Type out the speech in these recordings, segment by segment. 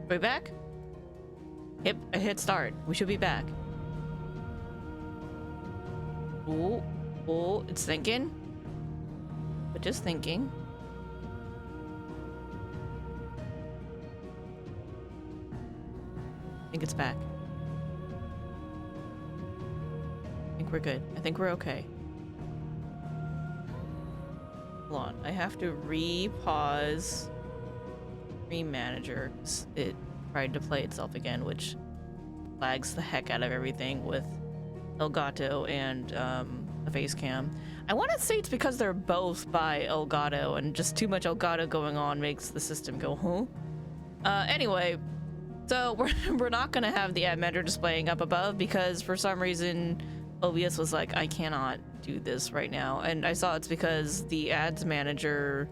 we back? Hit start. We should be back. Oh, oh, it's thinking. But just thinking. I think it's back. I think we're good. I think we're okay. Hold on. I have to re-pause Manager. It tried to play itself again, which lags the heck out of everything with Elgato and a face cam. I want to say it's because they're both by Elgato, and just too much Elgato going on makes the system go, huh? Anyway, so we're not gonna have the ad manager displaying up above because for some reason OBS was like, I cannot do this right now, and I saw it's because the ads manager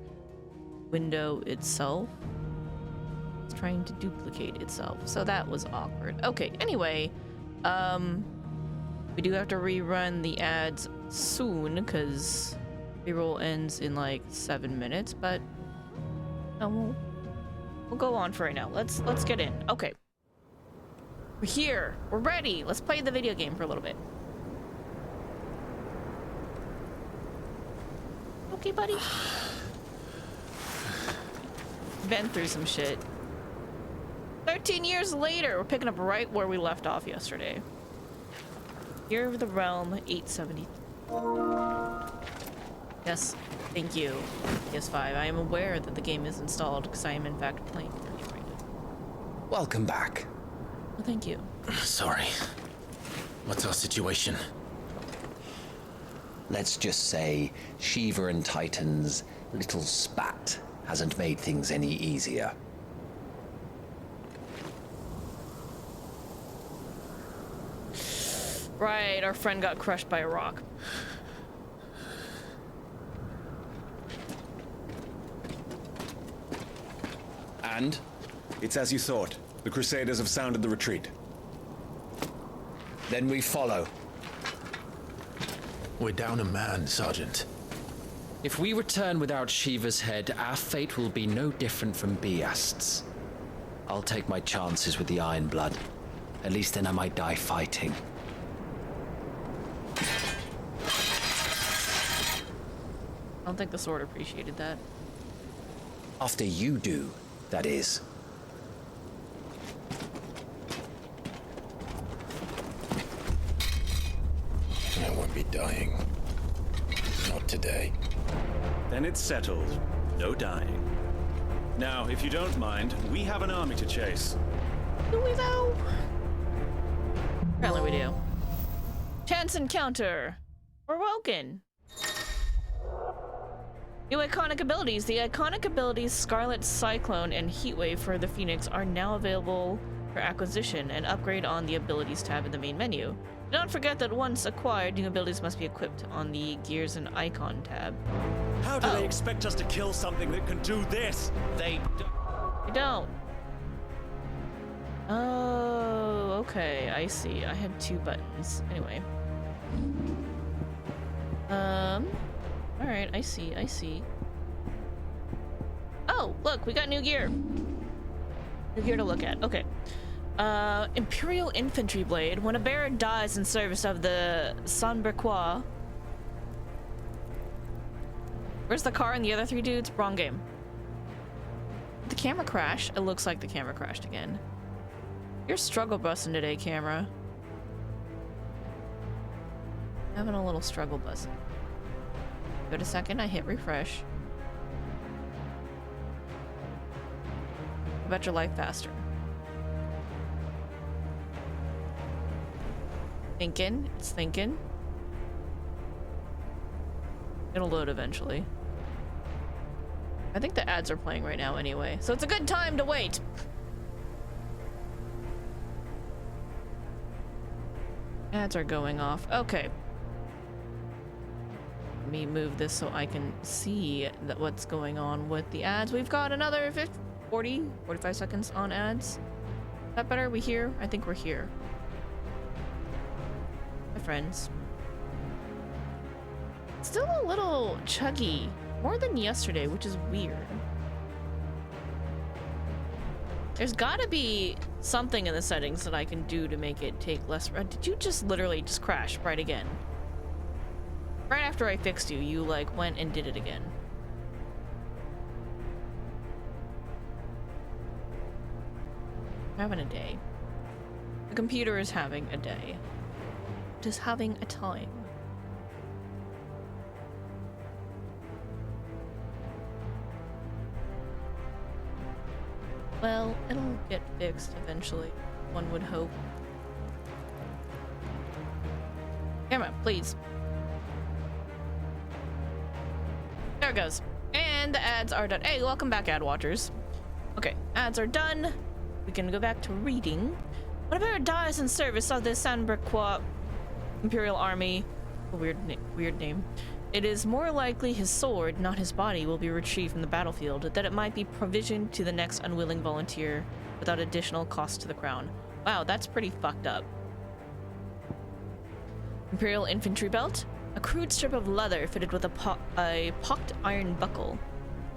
window itself is trying to duplicate itself, so that was awkward. Okay, anyway, we do have to rerun the ads soon because reroll ends in like 7 minutes, but we'll go on for right now. Let's get in. Okay, we're here, we're ready. Let's play the video game for a little bit. Okay, buddy. Been through some shit. 13 years later, we're picking up right where we left off yesterday. Year of the Realm 870. Yes, thank you, PS5. I am aware that the game is installed because I am in fact playing the game right now. Welcome back. Well, thank you. Sorry. What's our situation? Let's just say Shiva and Titan's little spat hasn't made things any easier. Right, our friend got crushed by a rock. And? It's as you thought. The Crusaders have sounded the retreat. Then we follow. We're down a man, Sergeant. If we return without Shiva's head, our fate will be no different from Biast's. I'll take my chances with the Iron Blood. At least then I might die fighting. I don't think the sword appreciated that. After you do, that is. I won't be dying. Not today. Then it's settled. No dying. Now, if you don't mind, we have an army to chase. Do we though? Apparently we do. Chance encounter. We're woken. New iconic abilities. The iconic abilities Scarlet Cyclone and Heatwave for the Phoenix are now available for acquisition and upgrade on the abilities tab in the main menu. Do not forget that once acquired, new abilities must be equipped on the Gears and Icon tab. How do they expect us to kill something that can do this? They don't. Oh, okay, I see. I had 2 buttons. Anyway. Alright, I see. Oh, look, we got new gear. New gear to look at. Okay. Imperial Infantry Blade. When a bearer dies in service of the Sanberquois. Where's the car and the other 3 dudes? Wrong game. Did the camera crash? It looks like the camera crashed again. You're struggle busing today, camera. Having a little struggle bussing. Give it a second, I hit refresh. I bet your life faster. Thinking, it's thinking. It'll load eventually. I think the ads are playing right now anyway, so it's a good time to wait. Ads are going off. Okay. Let me move this so I can see that what's going on with the ads. We've got another 45 seconds on ads. Is that better? We here? I think we're here. My friends. Still a little chuggy. More than yesterday, which is weird. There's gotta be something in the settings that I can do to make it take less. Did you just literally just crash right again? Right after I fixed you, you like went and did it again. Having a day. The computer is having a day. It is having a time. Well, it'll get fixed eventually, one would hope. Camera, please. There it goes. And the ads are done. Hey, welcome back, ad watchers. Okay, ads are done. We can go back to reading. When a bear dies in service of the Sanbrequois Imperial Army, a weird name, it is more likely his sword, not his body, will be retrieved from the battlefield, that it might be provisioned to the next unwilling volunteer without additional cost to the crown. Wow, that's pretty fucked up. Imperial infantry belt, a crude strip of leather fitted with a pocked iron buckle.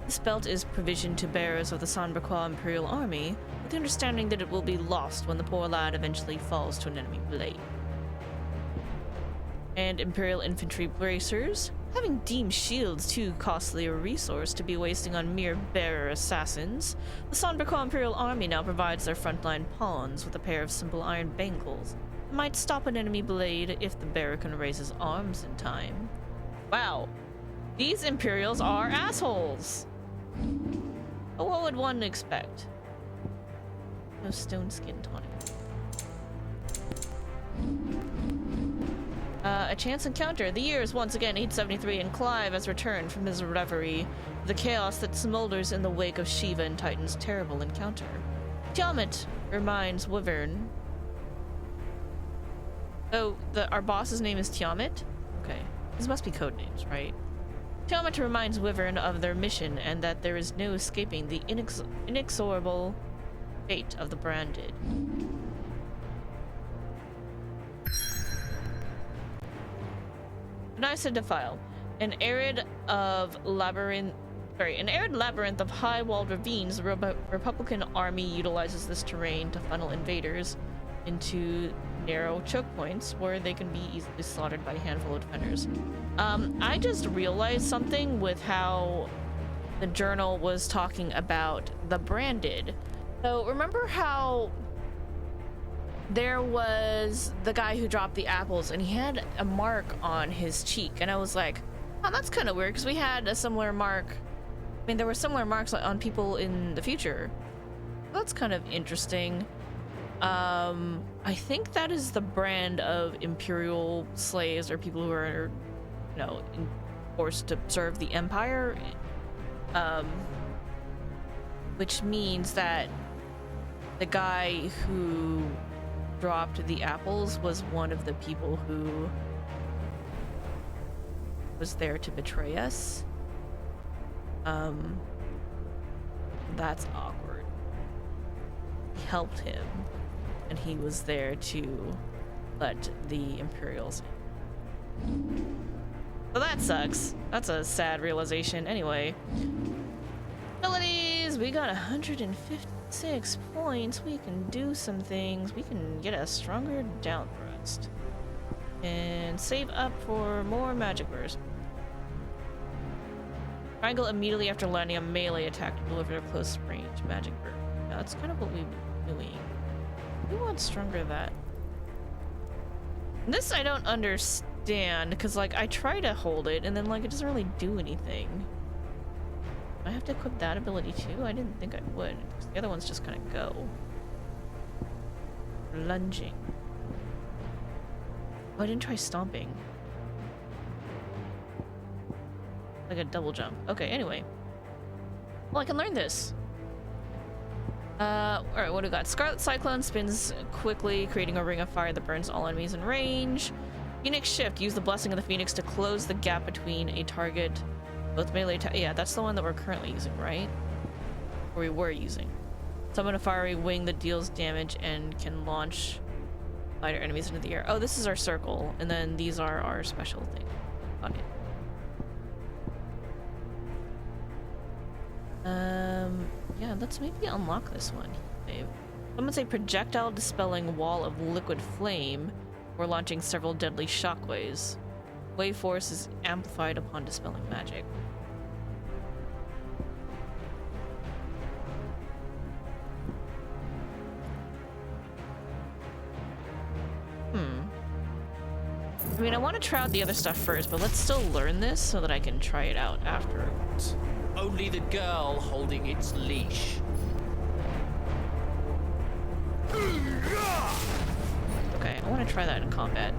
This belt is provisioned to bearers of the Sanbrequois Imperial Army, with the understanding that it will be lost when the poor lad eventually falls to an enemy blade. And Imperial infantry bracers, having deemed shields too costly a resource to be wasting on mere bearer assassins, the Sanbrequois Imperial Army now provides their frontline pawns with a pair of simple iron bangles that might stop an enemy blade if the bearer can raise his arms in time. Wow, these Imperials are assholes! But what would one expect? No stone skin tonic. A chance encounter. The year is once again 873, and Clive has returned from his reverie, the chaos that smolders in the wake of Shiva and Titan's terrible encounter. Tiamat reminds Wyvern. Oh, our boss's name is Tiamat? Okay. These must be code names, right? Tiamat reminds Wyvern of their mission and that there is no escaping the inexorable fate of the branded. Nice to defile. An arid labyrinth of high-walled ravines, the Republican army utilizes this terrain to funnel invaders into narrow choke points where they can be easily slaughtered by a handful of defenders. I just realized something with how the journal was talking about the branded. So remember how there was the guy who dropped the apples and he had a mark on his cheek, and I was like, oh, that's kind of weird because we had a similar mark. I mean, there were similar marks on people in the future. That's kind of interesting. I think that is the brand of imperial slaves or people who are, you know, forced to serve the empire. Which means that the guy who dropped the apples was one of the people who was there to betray us. That's awkward. We helped him, and he was there to let the Imperials in. So that sucks. That's a sad realization. Anyway, abilities, we got 156 points. We can do some things. We can get a stronger down thrust and save up for more magic burst. Triangle immediately after landing a melee attack to deliver a close range magic burst. Yeah, that's kind of what we've been doing. We want stronger that. This I don't understand, because like I try to hold it and then like it doesn't really do anything. Do I have to equip that ability too? I didn't think I would, because the other ones just kind of go. Lunging. Oh, I didn't try stomping. Like a double jump. Okay, anyway. Well, I can learn this. Alright, what do we got? Scarlet Cyclone spins quickly, creating a ring of fire that burns all enemies in range. Phoenix Shift. Use the blessing of the Phoenix to close the gap between a target. Both melee attack. Yeah, that's the one that we're currently using, right? Or we were using. Summon a fiery wing that deals damage and can launch fighter enemies into the air. Oh, this is our circle, and then these are our special thing. Got it. Yeah, let's maybe unlock this one. Save. Someone say projectile dispelling wall of liquid flame or launching several deadly shockwaves. Wave force is amplified upon dispelling magic. I mean, I want to try out the other stuff first, but let's still learn this so that I can try it out afterwards. Only the girl holding its leash. Okay, I want to try that in combat.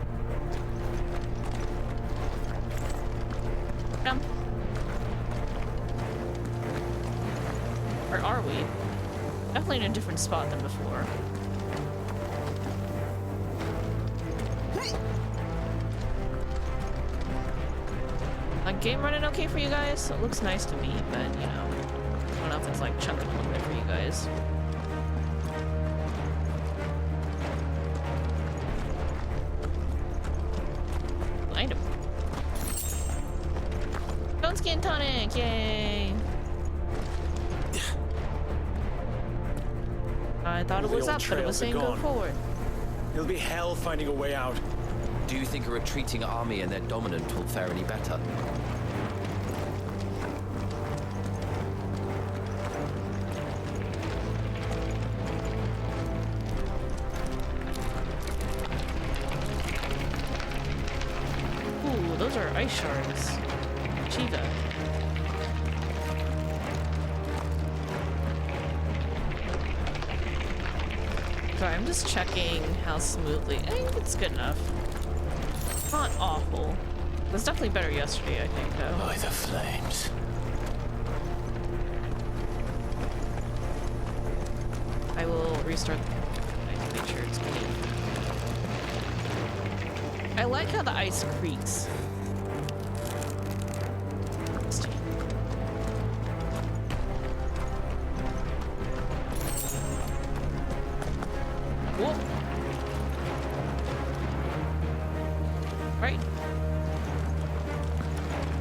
Jump. Or are we? Definitely in a different spot than before. Game running okay for you guys? It looks nice to me, but you know, I don't know if it's like chunking a little bit for you guys. Item. Bone skin tonic, yay! I thought it was up, but it was saying go forward. It'll be hell finding a way out. Do you think a retreating army and their dominant will fare any better? Ooh, those are ice shards. Chiva. Sorry, I'm just checking how smoothly. I think it's good enough. Not awful. It was definitely better yesterday, I think, though. By the flames. I will restart the computer to make sure it's clean. I like how the ice creaks. Whoa. Right.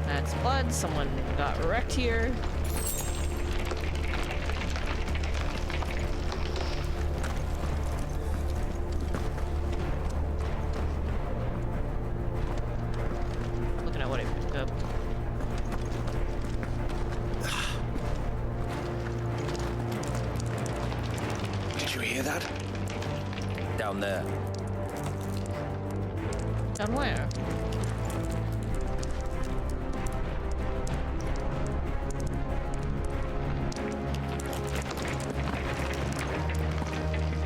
That's blood. Someone got wrecked here. Looking at what I picked up. Did you hear that? Down there. Down where?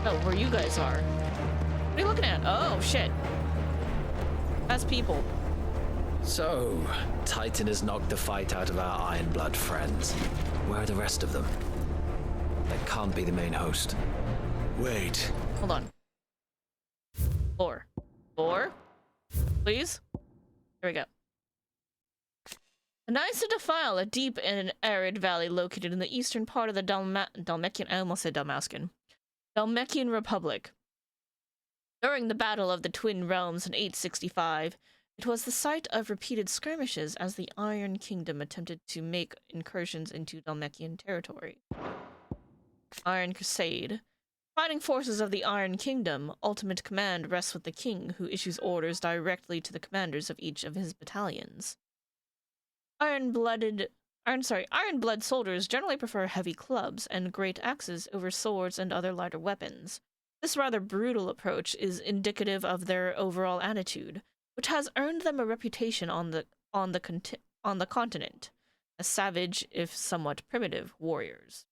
Oh, where you guys are. What are you looking at? Oh, shit. That's people. So, Titan has knocked the fight out of our Ironblood friends. Where are the rest of them? That can't be the main host. Wait. Hold on. Floor? Please? Here we go. The Nysa Defile, a deep and arid valley located in the eastern part of the Dalmekian, I almost said Dalmascan. Dalmekian Republic. During the Battle of the Twin Realms in 865, it was the site of repeated skirmishes as the Iron Kingdom attempted to make incursions into Dalmekian territory. Iron Crusade. Fighting forces of the Iron Kingdom, ultimate command rests with the king, who issues orders directly to the commanders of each of his battalions. Iron-blood soldiers generally prefer heavy clubs and great axes over swords and other lighter weapons. This rather brutal approach is indicative of their overall attitude, which has earned them a reputation on the continent as savage, if somewhat primitive, warriors.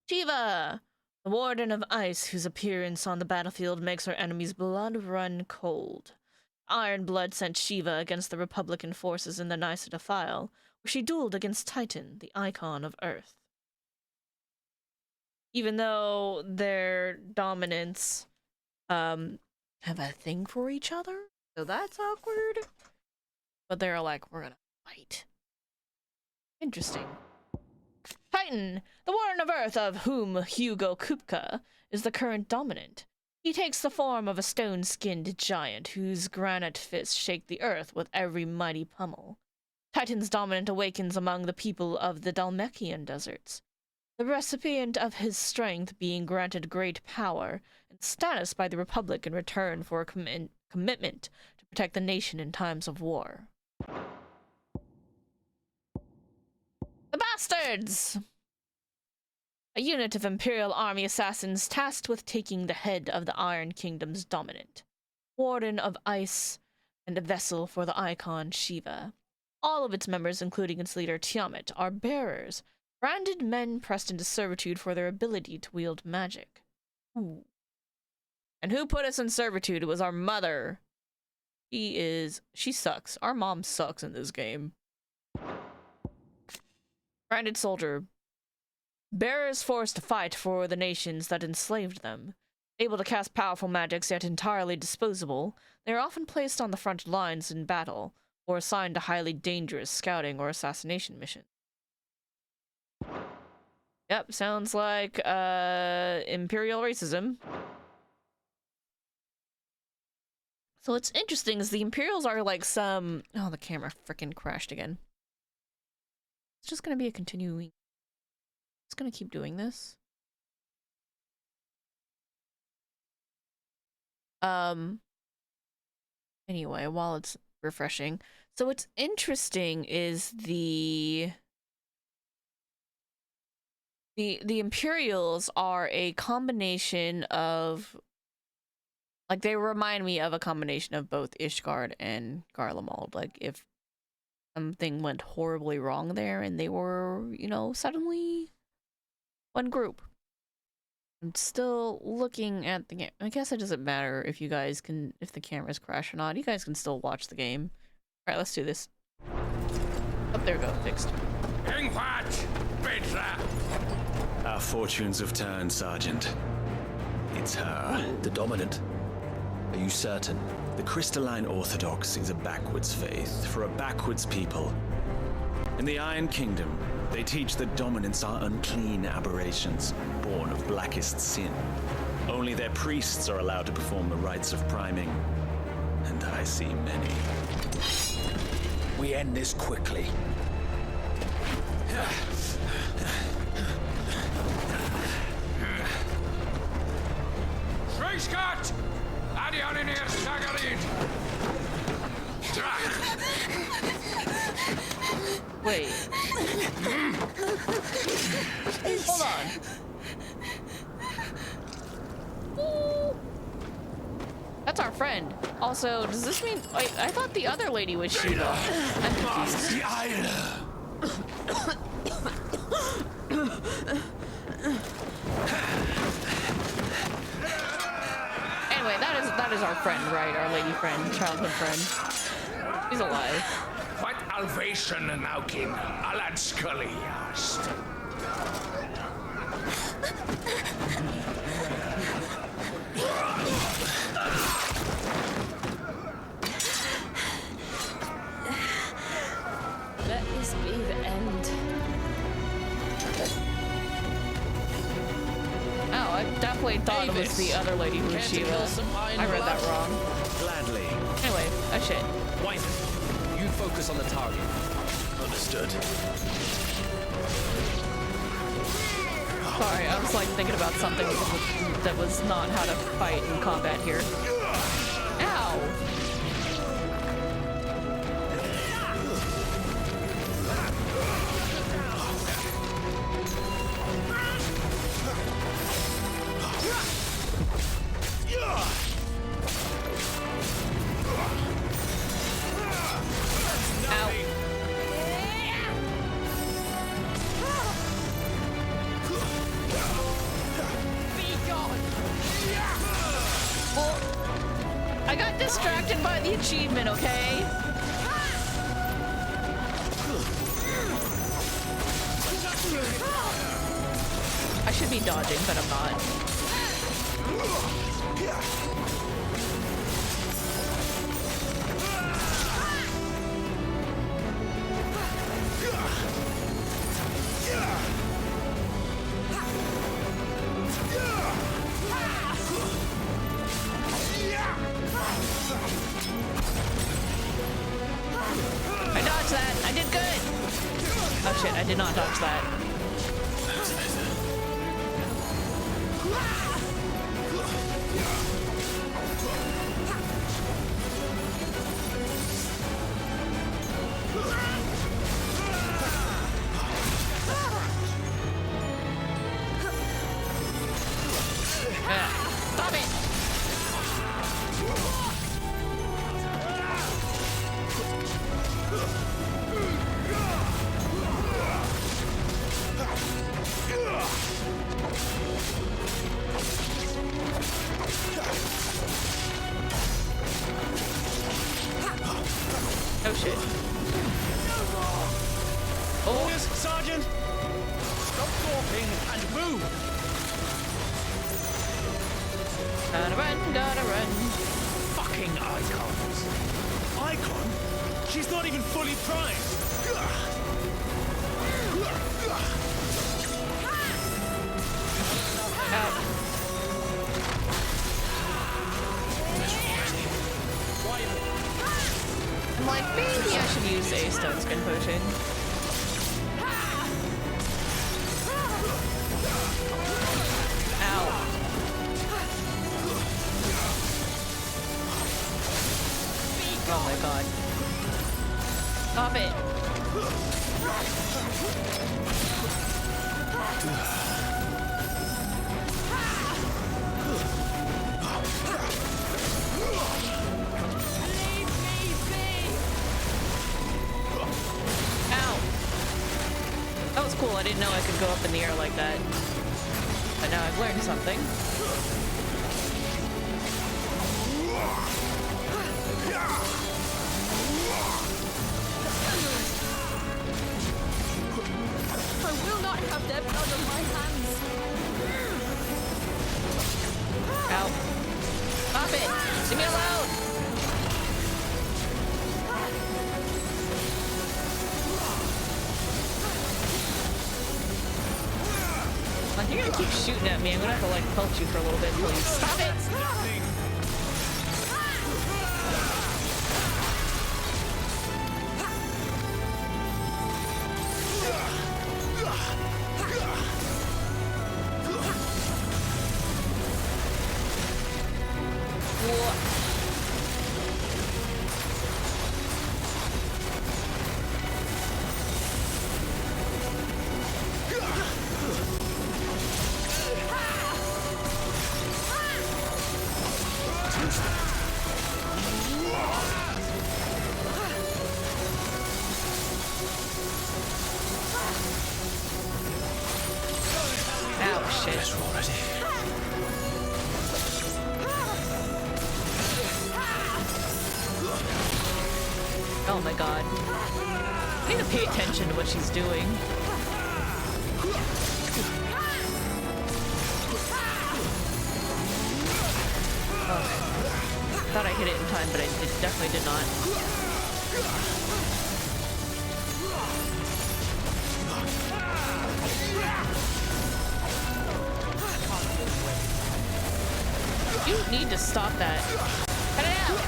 Shiva, the Warden of Ice, whose appearance on the battlefield makes her enemies' blood run cold. Ironblood sent Shiva against the Republican forces in the Nysa Defile, where she dueled against Titan, the icon of Earth. Even though their dominants have a thing for each other, so that's awkward. But they're like, we're gonna fight. Interesting. Titan, the Warden of Earth, of whom Hugo Kupka is the current dominant. He takes the form of a stone-skinned giant whose granite fists shake the earth with every mighty pummel. Titan's dominant awakens among the people of the Dalmekian deserts. the recipient of his strength being granted great power and status by the Republic in return for a commitment to protect the nation in times of war. The Bastards! A unit of Imperial Army assassins tasked with taking the head of the Iron Kingdom's dominant, Warden of Ice, and a vessel for the icon Shiva. All of its members, including its leader Tiamat, are bearers, branded men pressed into servitude for their ability to wield magic. Ooh. And who put us in servitude? It was our mother. She sucks. Our mom sucks in this game. Branded soldier. Bearers forced to fight for the nations that enslaved them. Able to cast powerful magics yet entirely disposable, they are often placed on the front lines in battle, or assigned to highly dangerous scouting or assassination missions. Yep, sounds like, Imperial racism. So what's interesting is the Imperials are like some... Oh, the camera frickin' crashed again. It's just gonna be a continuing... It's gonna keep doing this. Anyway, while it's refreshing. So what's interesting is the Imperials are a combination of... Like, they remind me of a combination of both Ishgard and Garlemald. Like, if something went horribly wrong there and they were, you know, suddenly one group. I'm still looking at the game. I guess it doesn't matter if you guys can, if the cameras crash or not. You guys can still watch the game. Alright, let's do this. Oh, there we go. Fixed. Our fortunes have turned, Sergeant. It's her. The dominant. Are you certain? The Crystalline Orthodox is a backwards faith for a backwards people. In the Iron Kingdom, they teach that dominants are unclean aberrations, born of blackest sin. Only their priests are allowed to perform the rites of priming, and I see many. We end this quickly. Scott! Adion in here, Sagarin! Wait. Hold on. Ooh. That's our friend. Also, does this mean... Wait, I thought the other lady was Shiva. I'm confused. Anyway, that is our friend, right? Our lady friend, childhood friend. She's alive. What alvation naukin alad skaliast? Let this be the end. Oh, I definitely thought it was the other lady who was Shiva. I read that wrong. Gladly. Anyway, oh shit. Wyvern, you focus on the target. Understood. Sorry, I was like thinking about something that was not how to fight in combat here. Ow! I got distracted by the achievement, okay? I should be dodging, but I'm not. I dodged that. I did good. Oh shit, I did not dodge that. Gotta run, gotta run. Fucking icons. Icon? She's not even fully primed. Out. I'm like, maybe I should use a stone skin potion. Ow. Oh my god. Stop it. Ow. That was cool. I didn't know I could go up in the air like that. But now I've learned something. I will not have them out of my hands. Ow. Stop it! Leave me alone! Like, you're gonna keep shooting at me. I'm gonna have to, like, pelt you for a little bit, please. Stop it! Ow, shit. Better already. Oh my god. I need to pay attention to what she's doing. Oh. Thought I hit it in time, but I definitely did not. You need to stop that. Cut it out!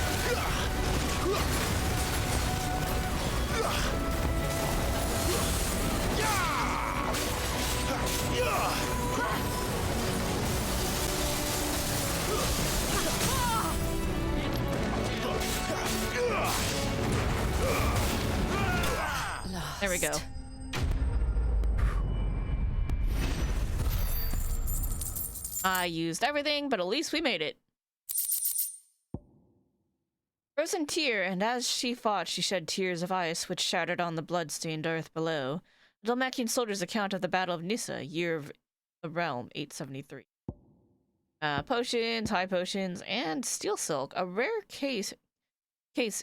There we go. I used everything, but at least we made it. Frozen tear, and as she fought, she shed tears of ice, which shattered on the blood-stained earth below. A Dalmatian soldier's account of the Battle of Nissa, year of the realm, 873. Potions, high potions, and steel silk, a rare case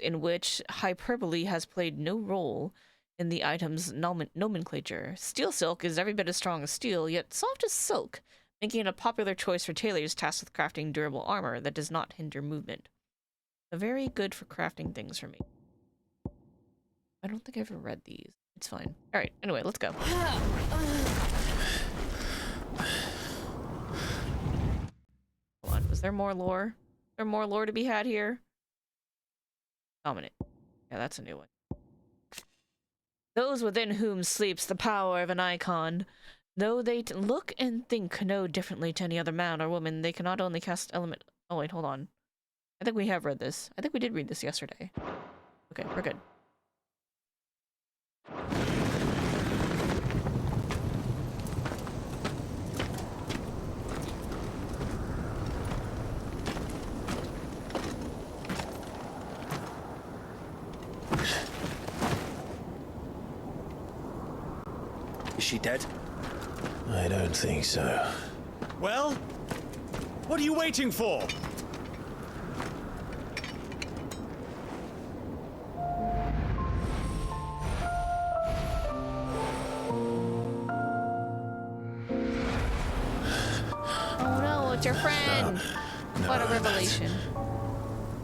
in which hyperbole has played no role in the item's nomenclature. Steel silk is every bit as strong as steel, yet soft as silk, making it a popular choice for tailors tasked with crafting durable armor that does not hinder movement. So very good for crafting things for me. I don't think I've ever read these. It's fine. Alright, anyway, let's go. Hold on, was there more lore? Is there more lore to be had here? Dominant. Yeah, that's a new one. Those within whom sleeps the power of an icon. Though they look and think no differently to any other man or woman, they can not only cast element... Oh wait, hold on. I think we have read this. I think we did read this yesterday. Okay, we're good. Is she dead? I don't think so. Well, what are you waiting for? Oh no, it's your friend. What a revelation.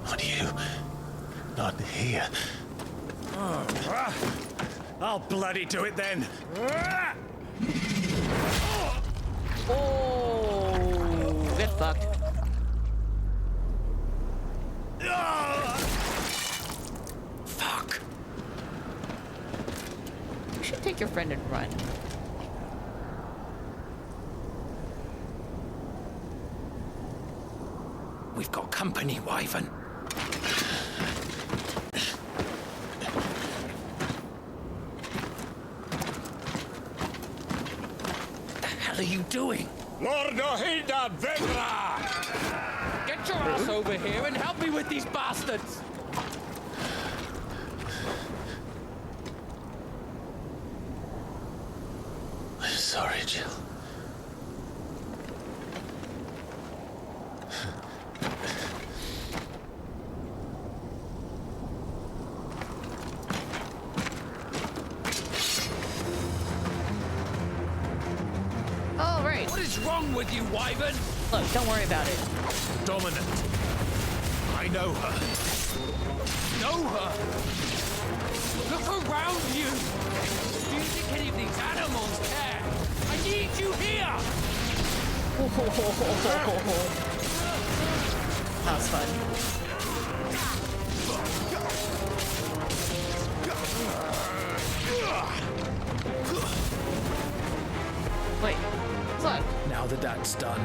What are you? Not here. I'll bloody do it then. Oh, get fucked. Fuck. You should take your friend and run. We've got company, Wyvern. What the hell are you doing? Lord Ohida Vedra! Get your ass over here and help me with these bastards! I'm sorry, Jill. All right. What is wrong with you, Wyvern? Look, don't worry about it. Dominant. I know her. Know her? Look around you! Do you think any of these animals care? I need you here! That was fun. Wait, look. Now that that's done,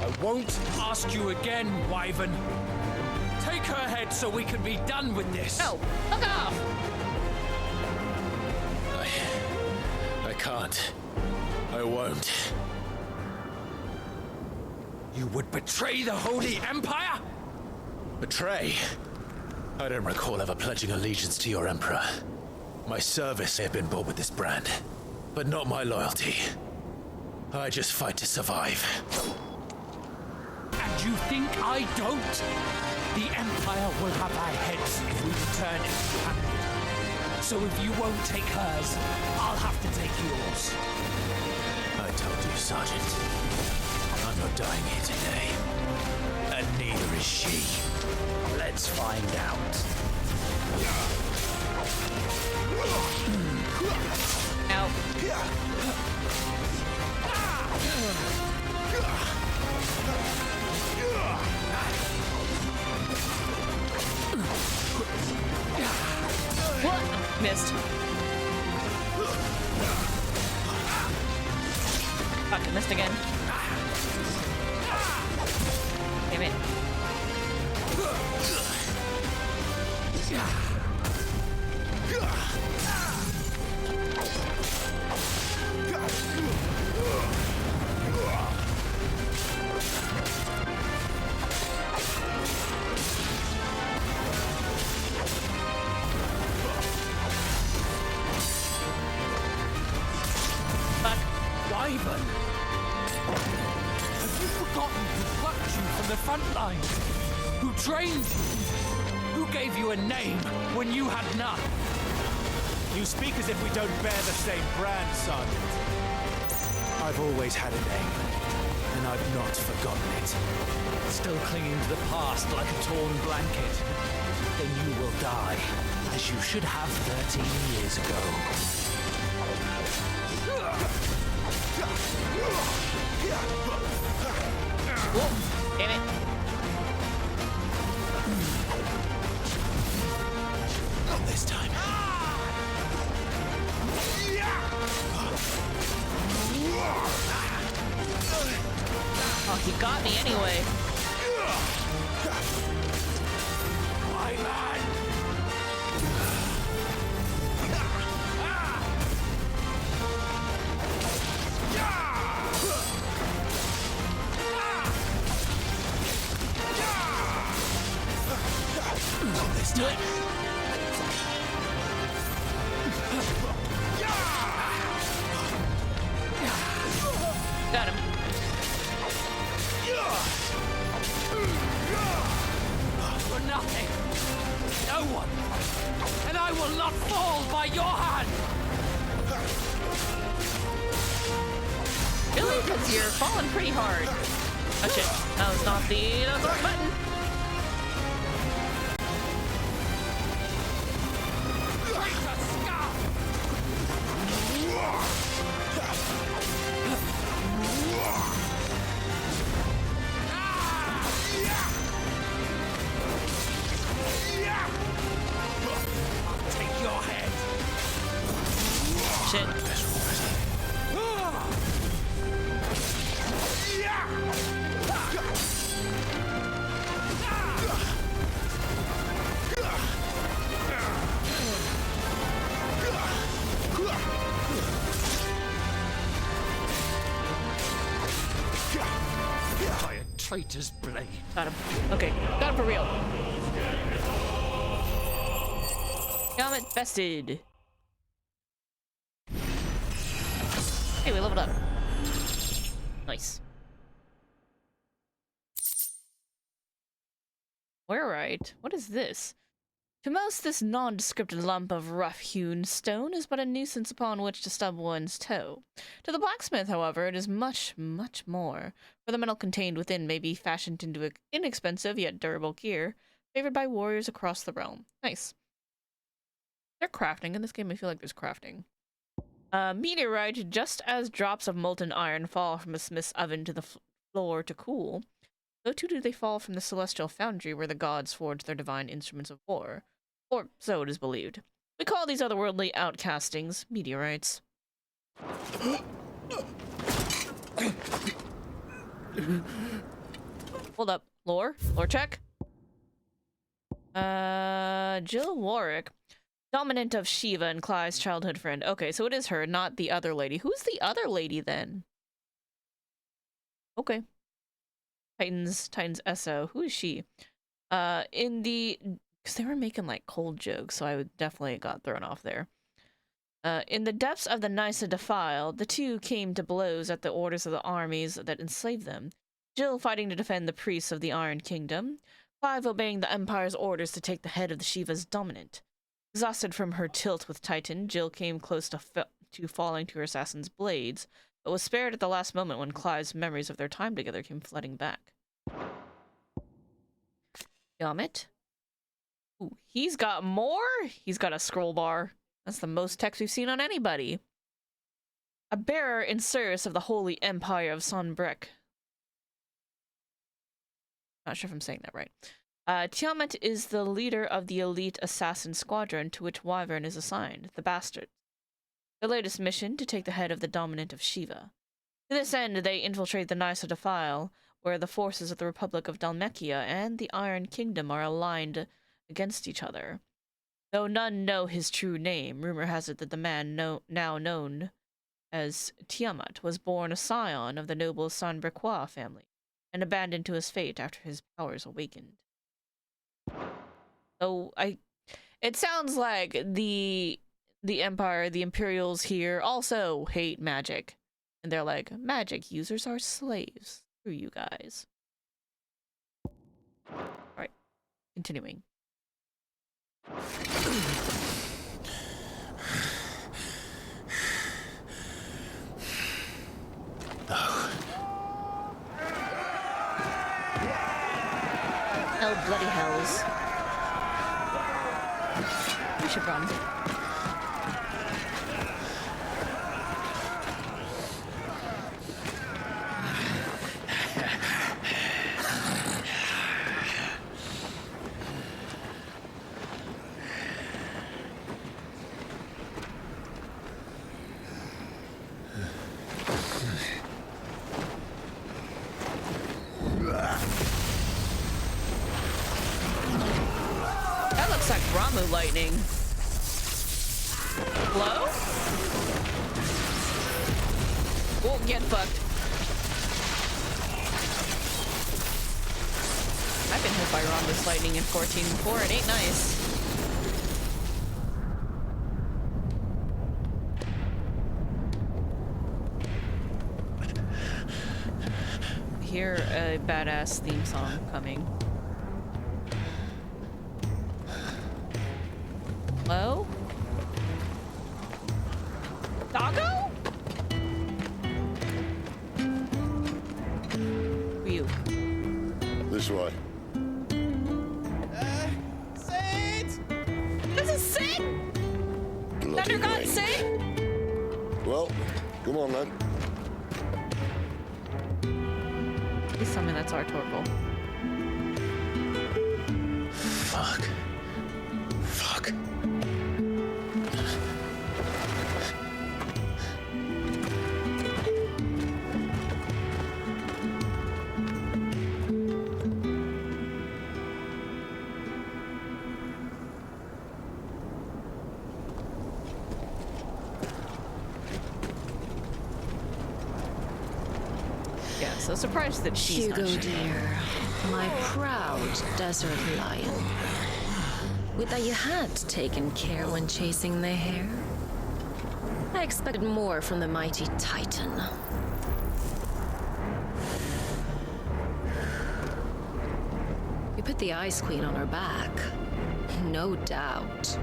I won't ask you again, Wyvern. Take her head so we can be done with this. No, fuck off. I can't. I won't. You would betray the Holy Empire? Betray? I don't recall ever pledging allegiance to your Emperor. My service may have been bought with this brand, but not my loyalty. I just fight to survive. And you think I don't? The Empire will have our heads if we return empty-handed. So if you won't take hers, I'll have to take yours. I told you, Sergeant. I'm not dying here today. And neither is she. Let's find out. Out. What? Missed. Fuck, I missed again. Damn it. Fuck. Wyvern! Have you forgotten who plucked you from the front lines? Who trained you? Who gave you a name when you had none? You speak as if we don't bear the same brand, Sergeant. I've always had a name, and I've not forgotten it. Still clinging to the past like a torn blanket. Then you will die, as you should have 13 years ago. Oh, damn it. Not this time. Oh, he got me anyway. Not this time. Got him. For nothing. No one. And I will not fall by your hand. Really? Because you're falling pretty hard. Oh shit, that was not the wrong button. Take your head. Shit. By a traitor's blade. Got him. Okay, got him for real. Helmet vested. Hey, we leveled up. Nice. We're right. What is this? To most, this nondescript lump of rough-hewn stone is but a nuisance upon which to stub one's toe. To the blacksmith, however, it is much, much more, for the metal contained within may be fashioned into inexpensive yet durable gear, favored by warriors across the realm. Nice. They're crafting. In this game, I feel like there's crafting. Meteorite, just as drops of molten iron fall from a smith's oven to the floor to cool, so too do they fall from the celestial foundry where the gods forge their divine instruments of war. Or so it is believed. We call these otherworldly outcastings meteorites. Hold up. Lore check. Jill Warwick. Dominant of Shiva and Clyde's childhood friend. Okay, so it is her, not the other lady. Who's the other lady then? Okay. Titans SO. Who is she? In the... Because they were making, like, cold jokes, so I would definitely got thrown off there. In the depths of the Nysa defile, the two came to blows at the orders of the armies that enslaved them. Jill fighting to defend the priests of the Iron Kingdom. Clive obeying the Empire's orders to take the head of the Shiva's dominant. Exhausted from her tilt with Titan, Jill came close to falling to her assassin's blades, but was spared at the last moment when Clive's memories of their time together came flooding back. Yamit. Ooh, he's got more? He's got a scroll bar. That's the most text we've seen on anybody. A bearer in service of the Holy Empire of Sonbrek. Not sure if I'm saying that right. Tiamat is the leader of the elite assassin squadron to which Wyvern is assigned, the Bastards. Their latest mission, to take the head of the dominant of Shiva. To this end, they infiltrate the Nysa defile, where the forces of the Republic of Dhalmekia and the Iron Kingdom are aligned against each other. Though none know his true name, rumor has it that the man now known as Tiamat was born a scion of the noble Sanbrequois family, and abandoned to his fate after his powers awakened. So it sounds like the Empire, the Imperials here also hate magic. And they're like, magic users are slaves. Screw you guys. Alright, continuing. Oh, bloody hells. We should run. That looks like Ramu lightning. Hello? Oh, get fucked. I've been hit by Ramu's lightning in 14 before. It ain't nice. Hear a badass theme song coming. Hello? Doggo? Who are you? This way. Sid! This is Sid! Bloody Thunder God ring. Sid! Well, come on then. Please tell me that's our Torgal. Fuck. Fuck. Yeah, so surprised that she's Hugo not shooting. dear, my proud desert lion. Would that you had taken care when chasing the hare. I expected more from the mighty Titan. We put the Ice Queen on her back, no doubt.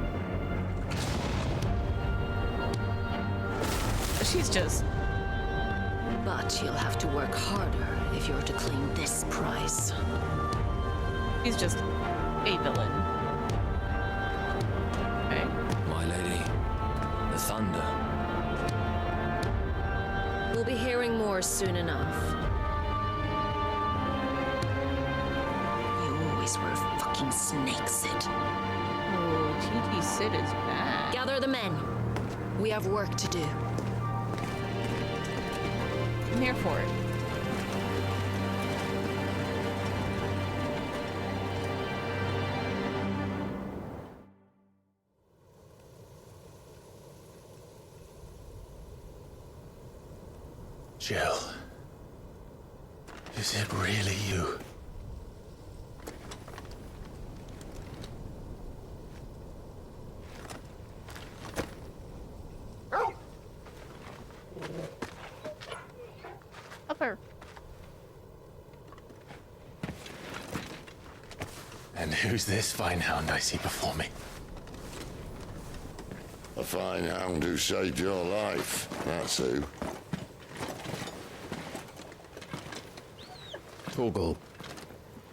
She's just... But you'll have to work harder if you're to claim this prize. She's just a villain. Okay. My lady, the thunder. We'll be hearing more soon enough. You always were a fucking snake, Sid. Oh, TT Sid is bad. Gather the men. We have work to do. I'm here for it. Jill. Is it really you? Upper. And who's this fine hound I see before me? A fine hound who saved your life. That's who. Torgal.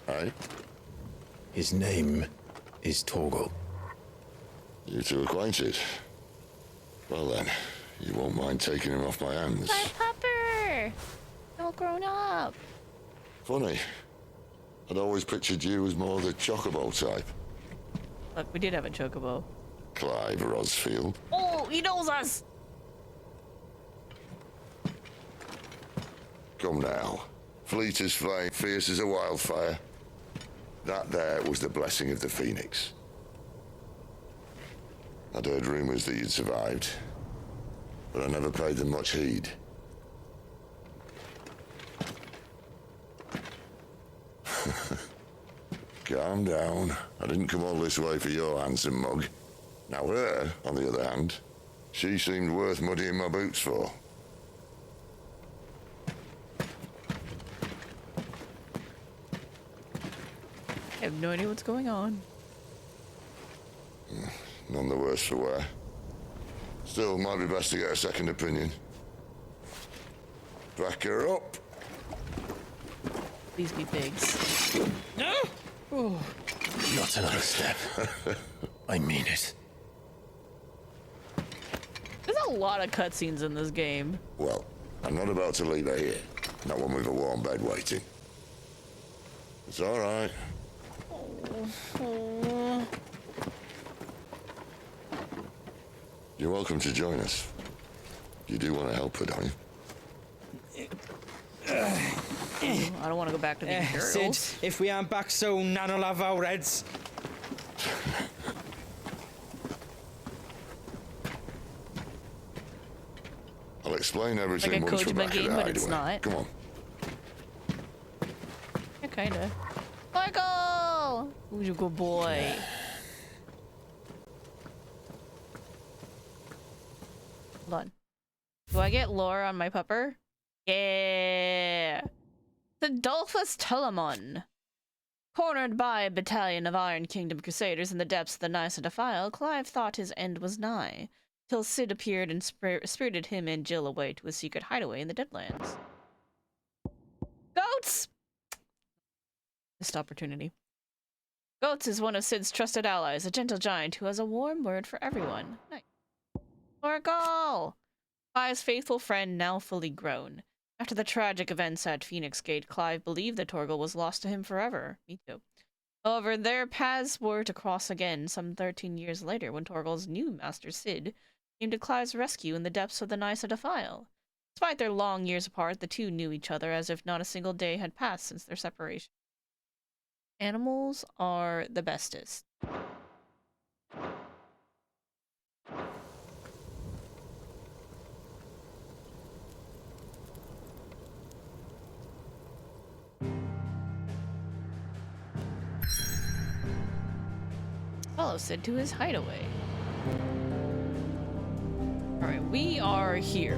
Eh? His name is Torgal. You two acquainted? Well then, you won't mind taking him off my hands. My pupper! All grown up. Funny. I'd always pictured you as more the chocobo type. Look, we did have a chocobo. Clive Rosfield. Oh, he knows us! Come now. Fleet as flame, fierce as a wildfire. That there was the blessing of the Phoenix. I'd heard rumors that you'd survived, but I never paid them much heed. Calm down. I didn't come all this way for your handsome mug. Now her, on the other hand, she seemed worth muddying my boots for. I have no idea what's going on. None the worse for wear. Still, might be best to get a second opinion. Back her up. Please be pigs. No! Oh. Not another step. I mean it. There's a lot of cutscenes in this game. Well, I'm not about to leave her here. Not one with a warm bed waiting. It's all right. Oh. You're welcome to join us. You do want to help her, don't you? I don't want to go back to the Imperials. Sid, if we aren't back soon, Nan will have our heads. I'll explain everything Like a once we're Kojima back game, at the but it's hideaway. not. Come on. Yeah, kinda. Michael! Who's a good boy? Hold on. Do I get lore on my pupper? Yeah! Adolphus Telamon. Cornered by a battalion of Iron Kingdom Crusaders in the depths of the Nysa Defile, Clive thought his end was nigh, till Sid appeared and spirited him and Jill away to a secret hideaway in the Deadlands. Goats! Missed opportunity. Goats is one of Sid's trusted allies, a gentle giant who has a warm word for everyone. Nice. Torgal! Clive's faithful friend, now fully grown. After the tragic events at Phoenix Gate, Clive believed that Torgal was lost to him forever. Me too. However, their paths were to cross again some 13 years later when Torgal's new master, Sid, came to Clive's rescue in the depths of the Nysa Defile. Despite their long years apart, the two knew each other as if not a single day had passed since their separation. Animals are the bestest. Follow Sid to his hideaway. Alright, we are here.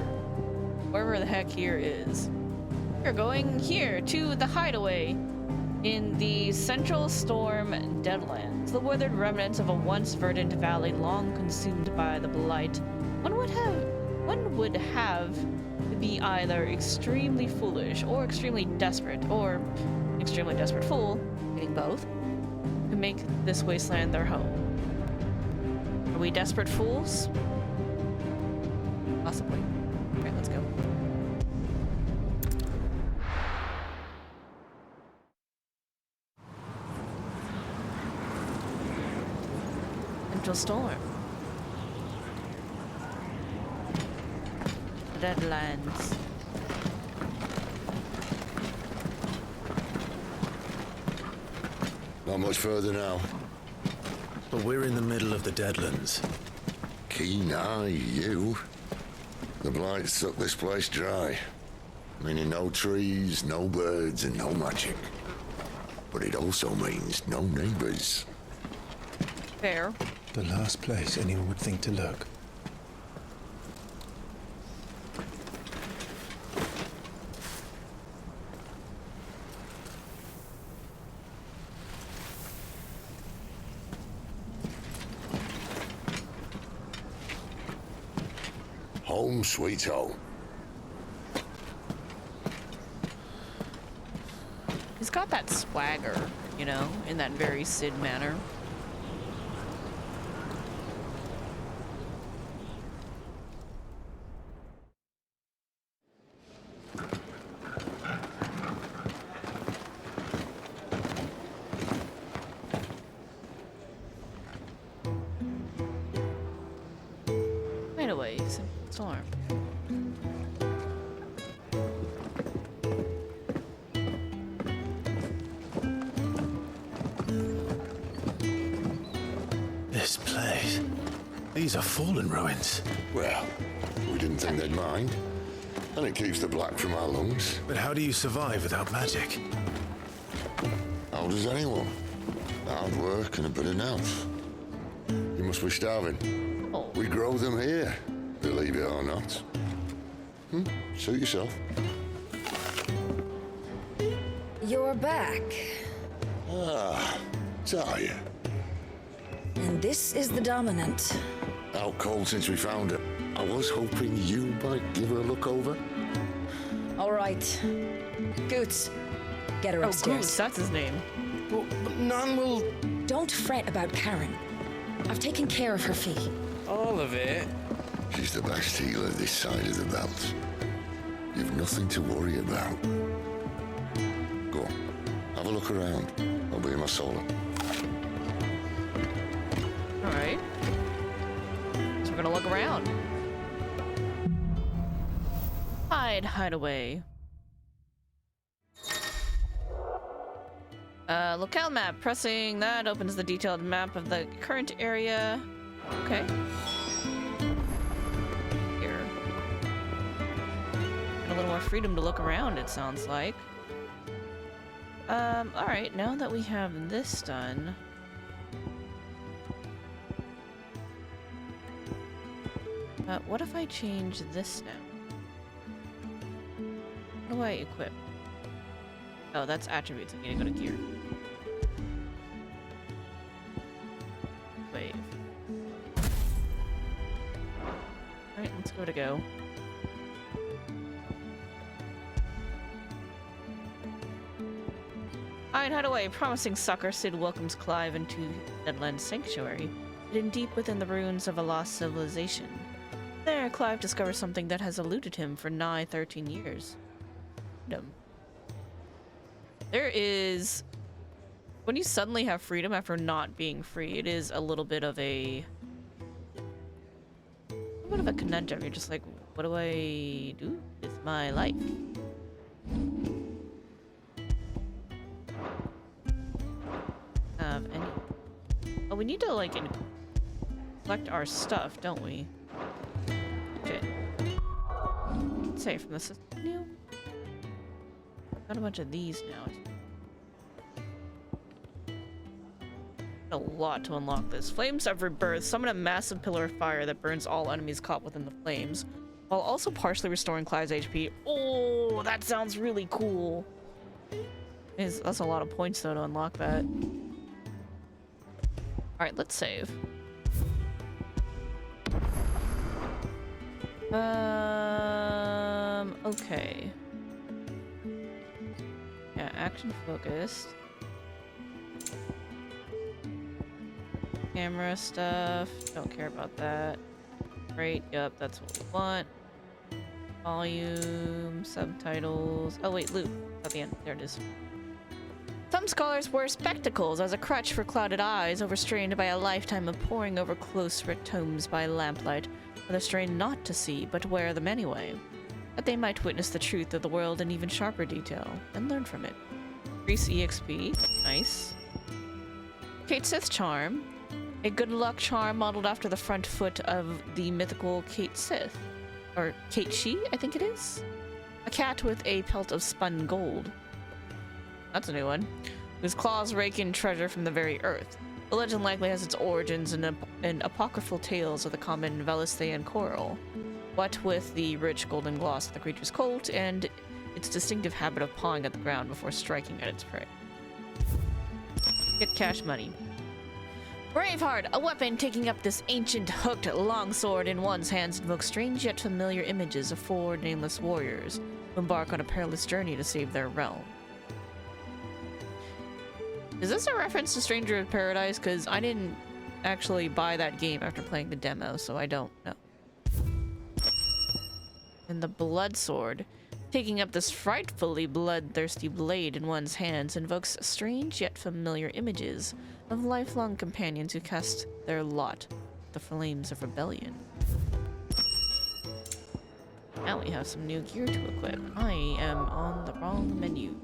Wherever the heck here is. We're going here to the hideaway in the Central Storm Deadlands, the withered remnants of a once verdant valley long consumed by the blight. One would have to be either extremely foolish or extremely desperate fool, meaning both, to make this wasteland their home. Are we desperate fools? Possibly. Alright, let's go. Central Storm. Deadlands. Not much further now. But we're in the middle of the Deadlands. Keen eye, you. The blight sucked this place dry. Meaning no trees, no birds, and no magic. But it also means no neighbors. Fair. The last place anyone would think to look. Home sweet home. He's got that swagger, you know, in that very Sid manner. Storm. This place. These are fallen ruins. Well, we didn't think they'd mind. And it keeps the black from our lungs. But how do you survive without magic? How does anyone? Hard work and a bit of nerve. You must be starving. Oh. We grow them here, believe it or not. Suit yourself. You're back. Ah, Taya. And this is the Dominant. Out cold since we found her. I was hoping you might give her a look over. All right. Goots, get her Oh, upstairs. Goose, that's his name. Well, none will... Don't fret about Karen. I've taken care of her fee. All of it? She's the best healer this side of the belt. You've nothing to worry about. Go on, have a look around. I'll be in my solo. Alright. So we're gonna look around. Hideaway. Locale map. Pressing that opens the detailed map of the current area. Okay. Here. Got a little more freedom to look around, it sounds like. Alright, now that we have this done... what if I change this now? How do I equip? Oh, that's attributes. I need to go to gear. Wave. Alright, let's go to go. Iron Hideaway, promising sucker, Sid welcomes Clive into Deadland Sanctuary, hidden deep within the ruins of a lost civilization. There, Clive discovers something that has eluded him for nigh 13 years. Freedom. There is... When you suddenly have freedom after not being free, it is a little bit of a conundrum. You're just like, what do I do with my life? Have any... Oh, we need to, like, collect our stuff, don't we? Shit. Say, from the system new? Got a bunch of these now. A lot to unlock this. Flames of Rebirth. Summon a massive pillar of fire that burns all enemies caught within the flames, while also partially restoring Clive's HP. Oh, that sounds really cool. That's a lot of points, though, to unlock that. Alright, let's save. Okay. Yeah, action focused. Camera stuff. Don't care about that. Right, yep, that's what we want. Volume, subtitles. Oh wait, loop. At the end. There it is. Some scholars wear spectacles as a crutch for clouded eyes, overstrained by a lifetime of poring over close-writ tomes by lamplight. Others strain not to see, but wear them anyway, that they might witness the truth of the world in even sharper detail, and learn from it. Increase EXP. Nice. Kate Sith Charm. A good luck charm modeled after the front foot of the mythical Kate Sith. Or Kate She, I think it is? A cat with a pelt of spun gold. That's a new one. Whose claws rake in treasure from the very earth. The legend likely has its origins in apocryphal tales of the common Valisthean coral. What with the rich golden gloss of the creature's coat and its distinctive habit of pawing at the ground before striking at its prey. Get cash money. Braveheart, a weapon taking up this ancient hooked longsword in one's hands invokes strange yet familiar images of four nameless warriors who embark on a perilous journey to save their realm. Is this a reference to Stranger in Paradise? Because I didn't actually buy that game after playing the demo, so I don't know. And the blood sword, taking up this frightfully bloodthirsty blade in one's hands, invokes strange yet familiar images of lifelong companions who cast their lot the flames of rebellion. Now we have some new gear to equip. I am on the wrong menu.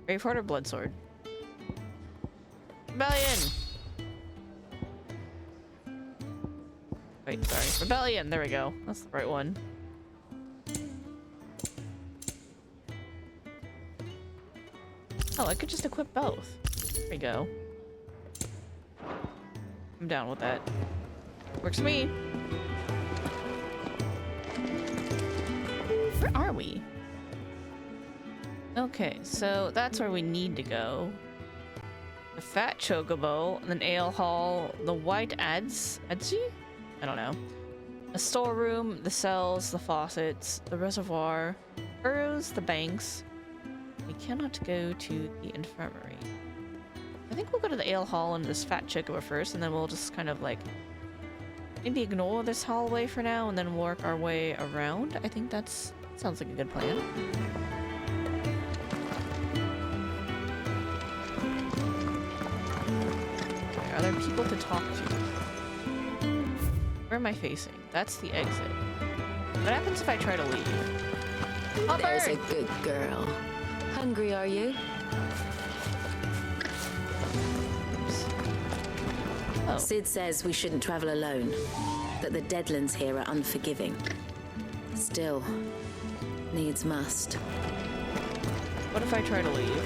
Braveheart or Bloodsword? Rebellion! Wait, sorry. Rebellion! There we go. That's the right one. Oh, I could just equip both. There we go. I'm down with that. Works for me. Where are we? Okay, so that's where we need to go. The Fat Chocobo, an ale hall, the White Adzi? I don't know. A storeroom, the cells, the faucets, the reservoir, burrows, the banks. We cannot go to the infirmary. I think we'll go to the ale hall and this Fat Chocobo first, and then we'll just kind of like maybe ignore this hallway for now and then work our way around. I think that sounds like a good plan. Are there people to talk to? Where am I facing? That's the exit. What happens if I try to leave? Oh, There's a good girl. Hungry, are you? Oops. Oh. Sid says we shouldn't travel alone, that the Deadlands here are unforgiving. Still, needs must. What if I try to leave?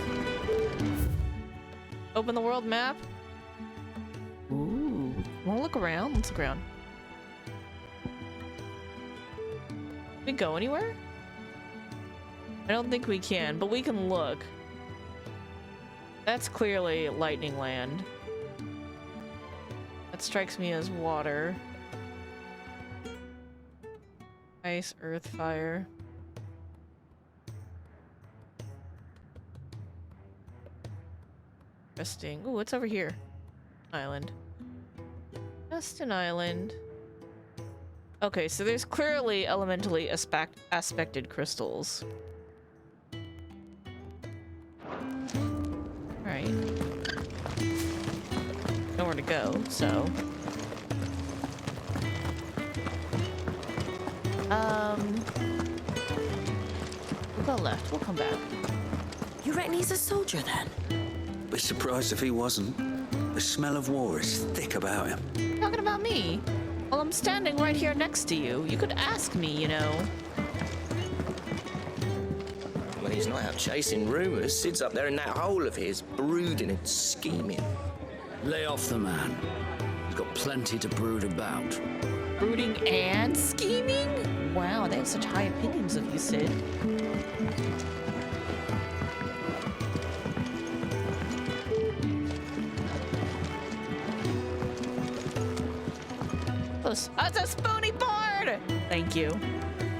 Open the world map? Ooh. Wanna look around? Let's look around. Can we go anywhere? I don't think we can, but we can look. That's clearly Lightning Land. That strikes me as water. Ice, earth, fire. Interesting. Ooh, what's over here? Island. Just an island. Okay, so there's clearly elementally aspected crystals. Alright. Nowhere to go, so... We'll go left. We'll come back. You reckon he's a soldier then? Be surprised if he wasn't. The smell of war is thick about him. Talking about me? Well, I'm standing right here next to you. You could ask me, you know. When he's not out chasing rumours, Sid's up there in that hole of his, brooding and scheming. Lay off the man. He's got plenty to brood about. Brooding and scheming? Wow, they have such high opinions of you, Sid. That's a spoony board! Thank you.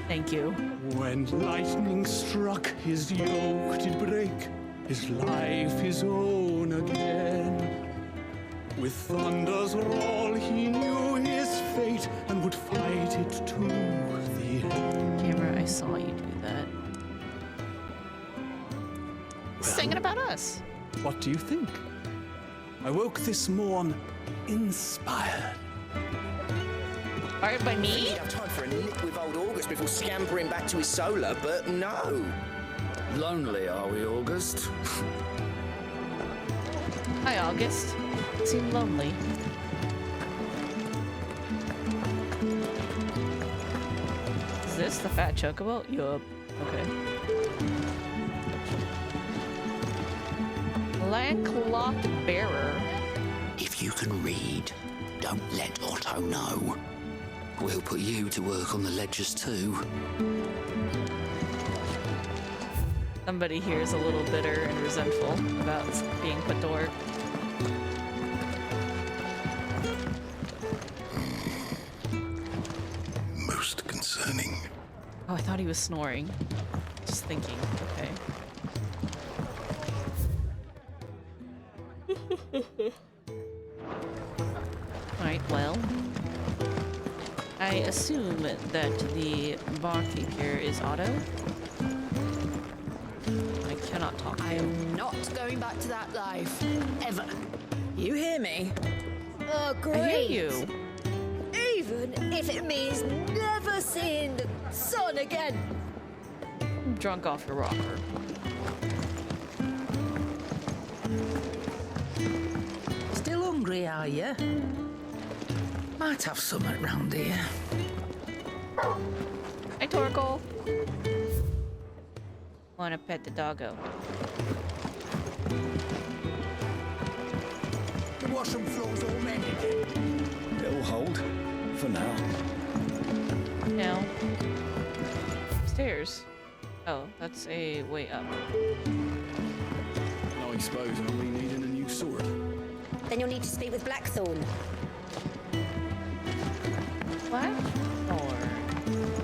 Thank you. When lightning struck, his yoke did break, his life his own again. With thunder's roll, he knew his fate and would fight it to the end. Camera, I saw you do that. Singing about us. What do you think? I woke this morn inspired. Fired by me? He'd have time for a nip with old August before scampering back to his solar, but no. Lonely, are we, August? Hi, August. You seem lonely. Is this the fat chocobo? Yup. Okay. Landlocked bearer. If you can read, don't let Otto know. We'll put you to work on the ledgers too. Somebody here is a little bitter and resentful about being put to work. Most concerning. Oh, I thought he was snoring. Just thinking. Okay. Alright, well. I assume that the barkeep here is Otto. I cannot talk. I am not going back to that life. Ever. You hear me? Oh, great. I hear you. Even if it means never seeing the sun again. I'm drunk off your rocker. Still hungry, are you? Might have something round here. Hi, Torkel. Wanna pet the doggo? The washroom floor's all mended. It'll hold. For now. No. Stairs. Oh, that's a way up. I suppose I'll be needing a new sword. Then you'll need to speak with Blackthorn. Blackthorn.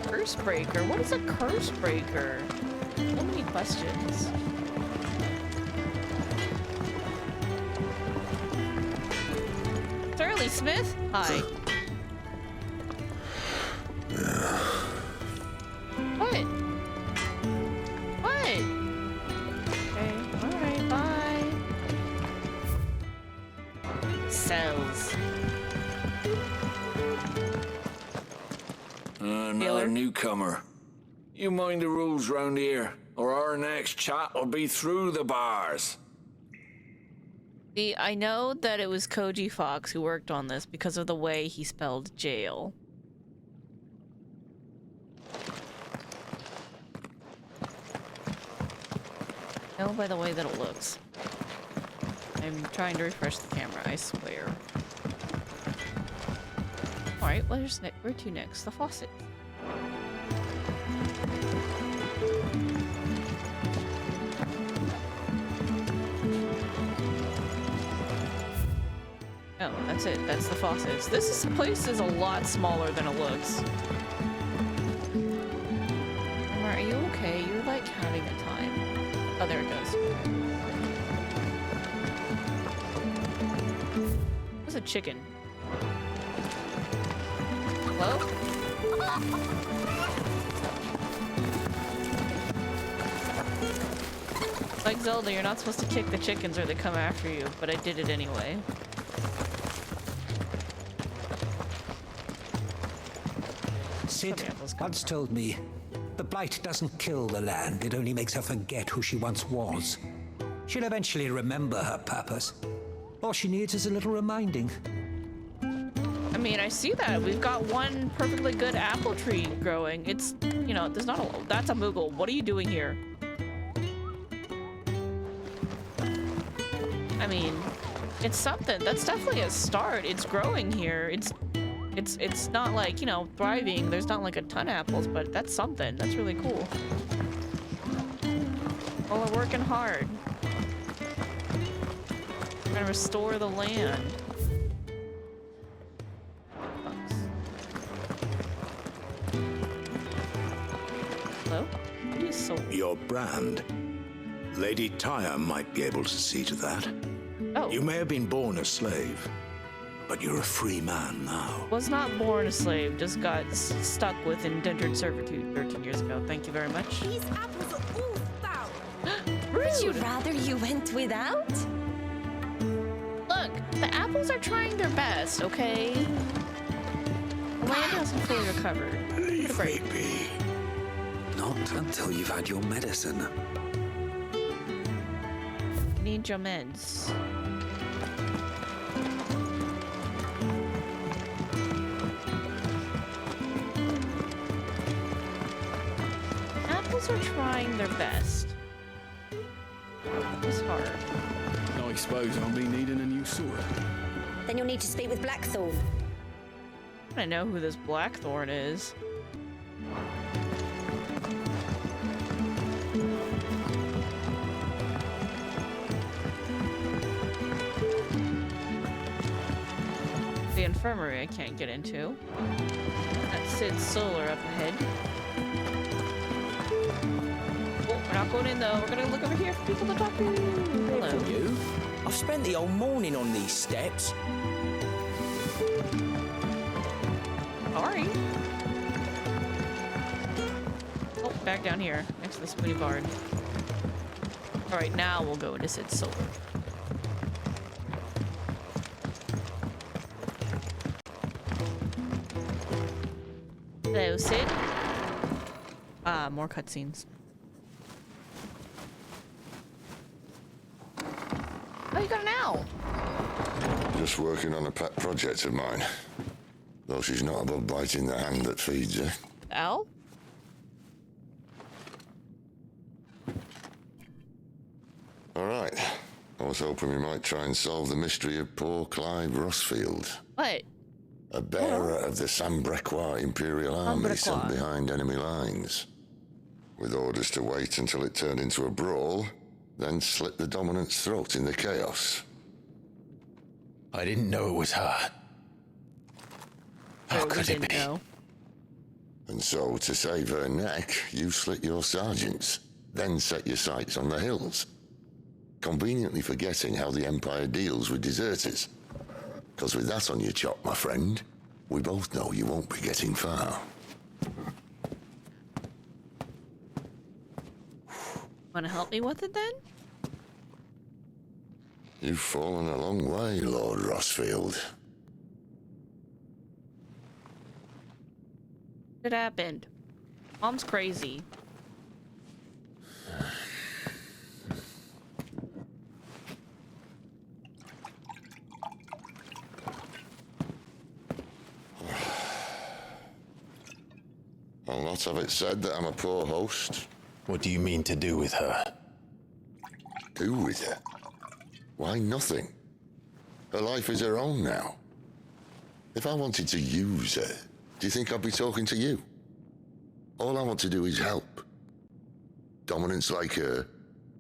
Curse breaker. What is a curse breaker? So many questions. Shirley Smith? Hi. What? What? Okay, alright, bye. Cells. Another newcomer. You mind the rules round here, or our next chat will be through the bars. See, I know that it was Koji Fox who worked on this because of the way he spelled jail. I know by the way that it looks. I'm trying to refresh the camera, I swear. Alright, where to next? The faucet. Oh, that's it. That's the faucets. Place is a lot smaller than it looks. Omar, are you okay? You're like having a time. Oh, there it goes. There's a chicken. Hello? Like Zelda, you're not supposed to kick the chickens or they come after you, but I did it anyway. Sid once told me, the blight doesn't kill the land, it only makes her forget who she once was. She'll eventually remember her purpose. All she needs is a little reminding. I mean, I see that. We've got one perfectly good apple tree growing. It's, you know, there's not a... That's a Moogle. What are you doing here? I mean, it's something. That's definitely a start. It's growing here. It's not like, you know, thriving. There's not like a ton of apples, but that's something. That's really cool. Well, we're working hard. Trying to restore the land. Hello? Your brand. Lady Tyre might be able to see to that. Oh. You may have been born a slave, but you're a free man now. Was not born a slave, just got stuck with indentured servitude 13 years ago. Thank you very much. These apples are all foul. Would you rather you went without? Look, the apples are trying their best, okay? The land hasn't fully recovered. Leave me be. Not until you've had your medicine. Need your meds. Apples are trying their best. It's hard. I suppose I'll be needing a new sword. Then you'll need to speak with Blackthorn. I know who this Blackthorn is. The infirmary I can't get into. That's Sid's solar up ahead. Oh, we're not going in though. We're gonna look over here for people to talk to. Hello. You? I've spent the whole morning on these steps. Sorry. Oh, back down here, next to the Spoony Bard. Alright, now we'll go into Sid's solar. Hello, Sid. Ah, more cutscenes. Oh, you got an owl. Just working on a pet project of mine. Though she's not above biting the hand that feeds her. Owl? All right. I was hoping we might try and solve the mystery of poor Clive Rossfield. What? A bearer of the Sambrequois Imperial Army sent Sambrequois. behind enemy lines. With orders to wait until it turned into a brawl, then slit the dominant's throat in the chaos. I didn't know it was her. How could it be? Know. And so, to save her neck, you slit your sergeants, then set your sights on the hills. Conveniently forgetting how the Empire deals with deserters. Because with that on your chop, my friend, we both know you won't be getting far. Wanna help me with it then? You've fallen a long way, Lord Rossfield. What happened? Mom's crazy. I'll not have it said that I'm a poor host. What do you mean to do with her? Do with her? Why, nothing. Her life is her own now. If I wanted to use her, do you think I'd be talking to you? All I want to do is help. Dominants like her,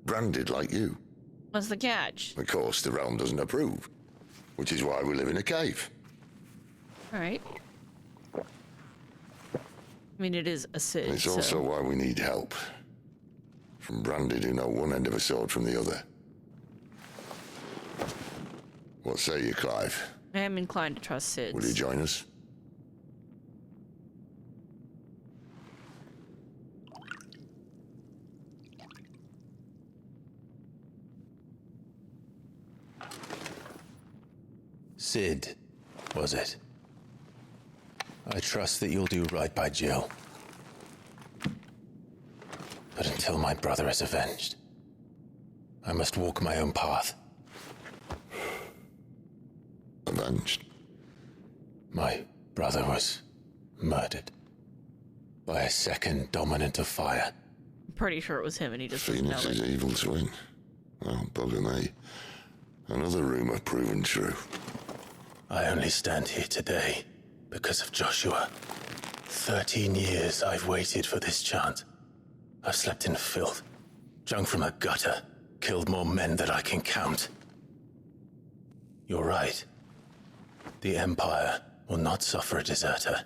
branded like you. What's the catch? Of course, the realm doesn't approve. which is why we live in a cave. Alright. I mean, it is a Sid, And it's so... also why we need help. From Branded who know one end of a sword from the other. What say you, Clive? I am inclined to trust Sid. Will you join us? Sid, was it? I trust that you'll do right by Jill. But until my brother is avenged, I must walk my own path. Avenged? My brother was murdered by a second dominant of fire. I'm pretty sure it was him and he just doesn't know Phoenix's it. evil twin. Well, bugger me. Another rumor proven true. I only stand here today because of Joshua. 13 years I've waited for this chance. I've slept in filth, drunk from a gutter, killed more men than I can count. You're right. The Empire will not suffer a deserter.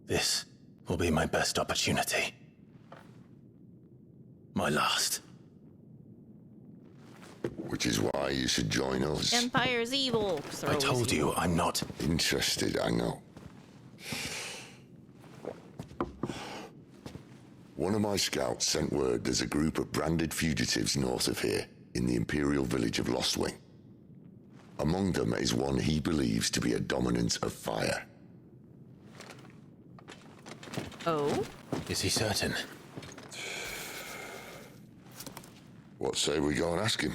This will be my best opportunity. My last. Which is why you should join us. Empire's evil. I told you, I'm not interested, I know. One of my scouts sent word there's a group of branded fugitives north of here, in the Imperial village of Lostwing. Among them is one he believes to be a dominant of fire. Oh? Is he certain? What say we go and ask him?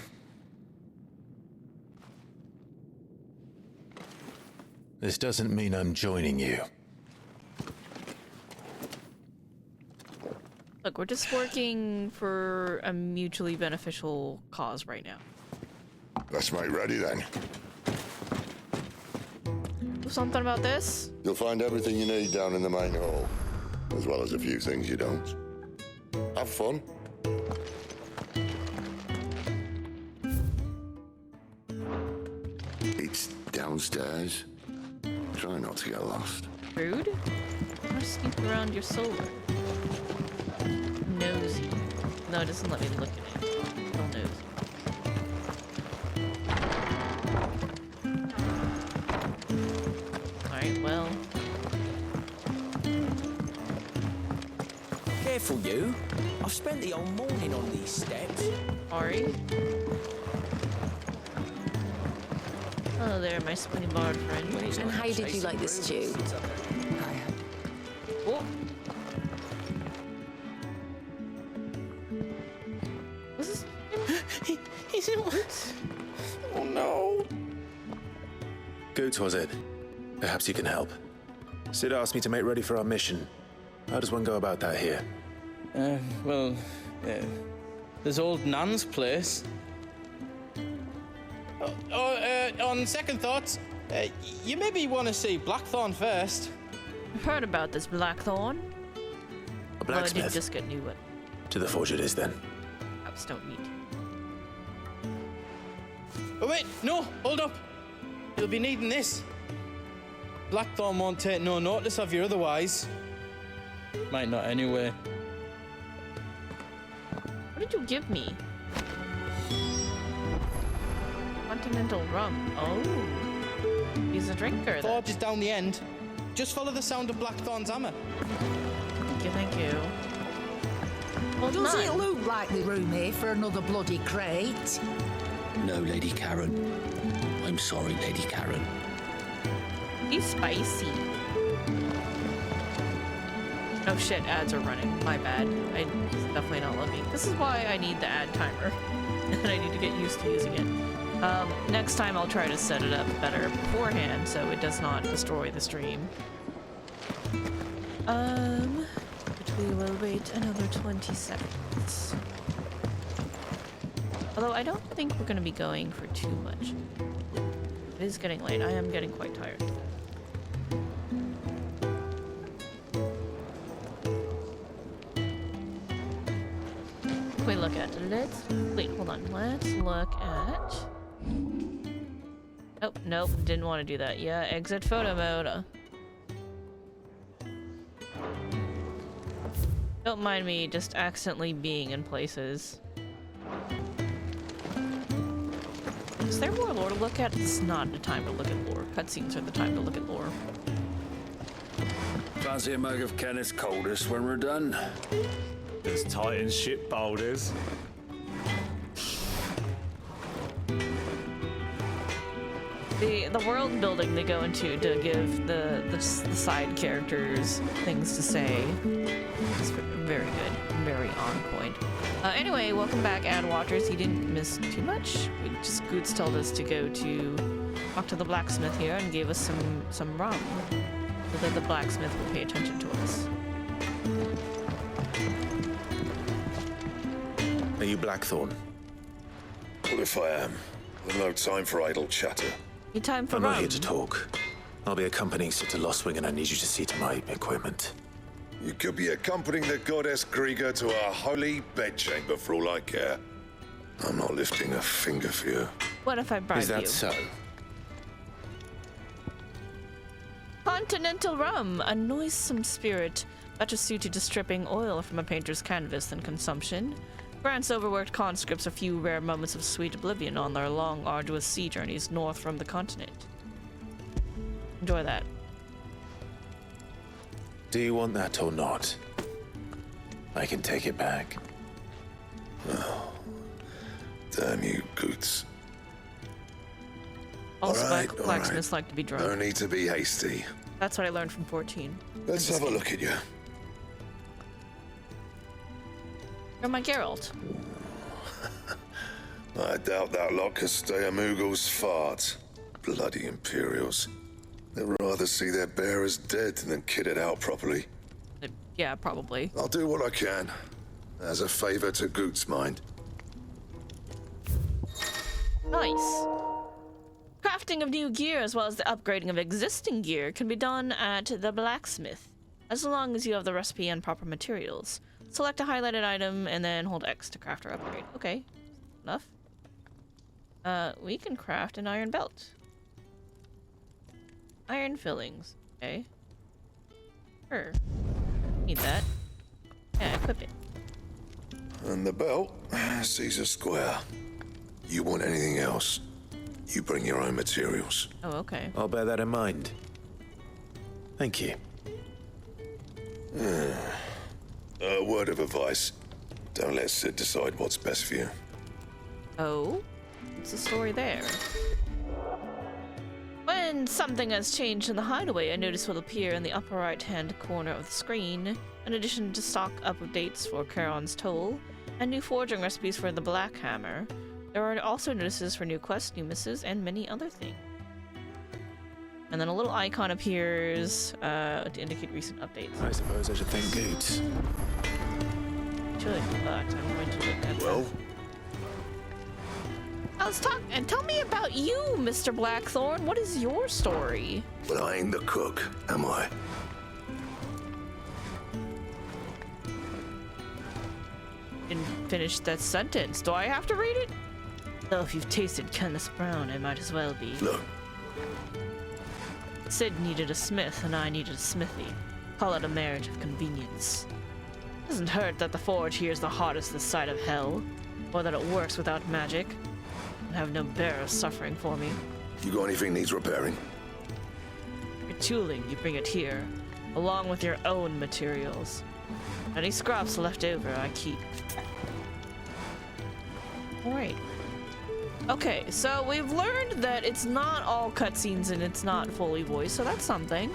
This doesn't mean I'm joining you. Look, we're just working for a mutually beneficial cause right now. Let's make ready then. Something about this? You'll find everything you need down in the main hall, as well as a few things you don't. Have fun. It's downstairs. Try not to get lost. Rude? I'm just sneak around your solar. Nosy. No, it doesn't let me look at it. Little nosy. Alright, well. Careful, you. I've spent the whole morning on these steps. Ari? Hello there, my spinny bard friend. And how did you like the stew? Oh. Was this him? He's in what? Oh no. Goots, was it? Perhaps you can help. Sid asked me to make ready for our mission. How does one go about that here? There's old Nan's place. On second thoughts, you maybe want to see Blackthorn first. I've heard about this Blackthorn. A Well, I blacksmith? did just get new one. To the forge it is then. Perhaps don't meet. Oh wait, no, hold up. You'll be needing this. Blackthorn won't take no notice of you otherwise. Might not anyway. What did you give me? Continental rum. Oh. He's a drinker then. Forge is down the end. Just follow the sound of Blackthorn's hammer. Thank you, thank you. Well, Does it none. look like the room here for another bloody crate? No, Lady Karen. I'm sorry, Lady Karen. He's spicy. Oh shit, ads are running. My bad. It's definitely not looking. This is why I need the ad timer. And I need to get used to using it. Next time I'll try to set it up better beforehand so it does not destroy the stream. But we will wait another 20 seconds. Although I don't think we're going to be going for too much. It is getting late. I am getting quite tired. We look at, let's, wait, hold on. Let's look at, oh, nope, didn't want to do that. Yeah, exit photo mode. Don't mind me just accidentally being in places. Is there more lore to look at? It's not the time to look at lore. Cutscenes are the time to look at lore. Fancy a mug of Kenneth's coldest when we're done? There's Titan ship boulders. The world building they go into to give the side characters things to say is very good, very on point. Anyway, welcome back, ad watchers. You didn't miss too much. Goots told us to go to talk to the blacksmith here and gave us some rum, so that the blacksmith will pay attention to us. Are you Blackthorn? Well, if I am, there's no time for idle chatter. Need time for I'm rum. not here to talk. I'll be accompanying Sid to Lostwing, and I need you to see to my equipment. You could be accompanying the goddess Grieger to our holy bedchamber for all I care. I'm not lifting a finger for you. What if I bribe you? Is that so? Continental rum, a noisome spirit, better suited to stripping oil from a painter's canvas than consumption. Grants overworked conscripts a few rare moments of sweet oblivion on their long, arduous sea journeys north from the continent. Enjoy that. Do you want that or not? I can take it back. Oh, damn you, Goots. All right, blacksmiths like to be drunk. No need to be hasty. That's what I learned from 14. Let's have a look at you. You're my Geralt. I doubt that lot could stay a Moogle's fart. Bloody Imperials. They'd rather see their bearers dead than kitted out properly. Yeah, probably. I'll do what I can, as a favor to Goot's mind. Nice. Crafting of new gear as well as the upgrading of existing gear can be done at the blacksmith, as long as you have the recipe and proper materials. Select a highlighted item and then hold X to craft or upgrade. Okay, enough. We can craft an iron belt. Iron fillings. Okay. Sure. Need that. Yeah, equip it. And the belt sees a square. You want anything else, you bring your own materials. Oh, okay. I'll bear that in mind. Thank you. A word of advice. Don't let Sid decide what's best for you. Oh? What's the story there? When something has changed in the hideaway, a notice will appear in the upper right-hand corner of the screen, in addition to stock updates for Charon's Toll, and new forging recipes for the Black Hammer. There are also notices for new quests, new missions, and many other things. And then a little icon appears to indicate recent updates. I suppose I should thank Goots. Should, but I'm going to look at Well? Let's talk and tell me about you, Mr. Blackthorn. What is your story? Well, I ain't the cook, am I? Didn't finish that sentence. Do I have to read it? Though if you've tasted Kenneth Brown, I might as well be. Look. Sid needed a smith, and I needed a smithy. Call it a marriage of convenience. Doesn't hurt that the forge here is the hottest this side of hell, or that it works without magic, and have no bearer suffering for me. You got anything needs repairing? Your tooling, you bring it here, along with your own materials. Any scraps left over, I keep. Alright. Okay, so we've learned that it's not all cutscenes and it's not fully voiced, so that's something.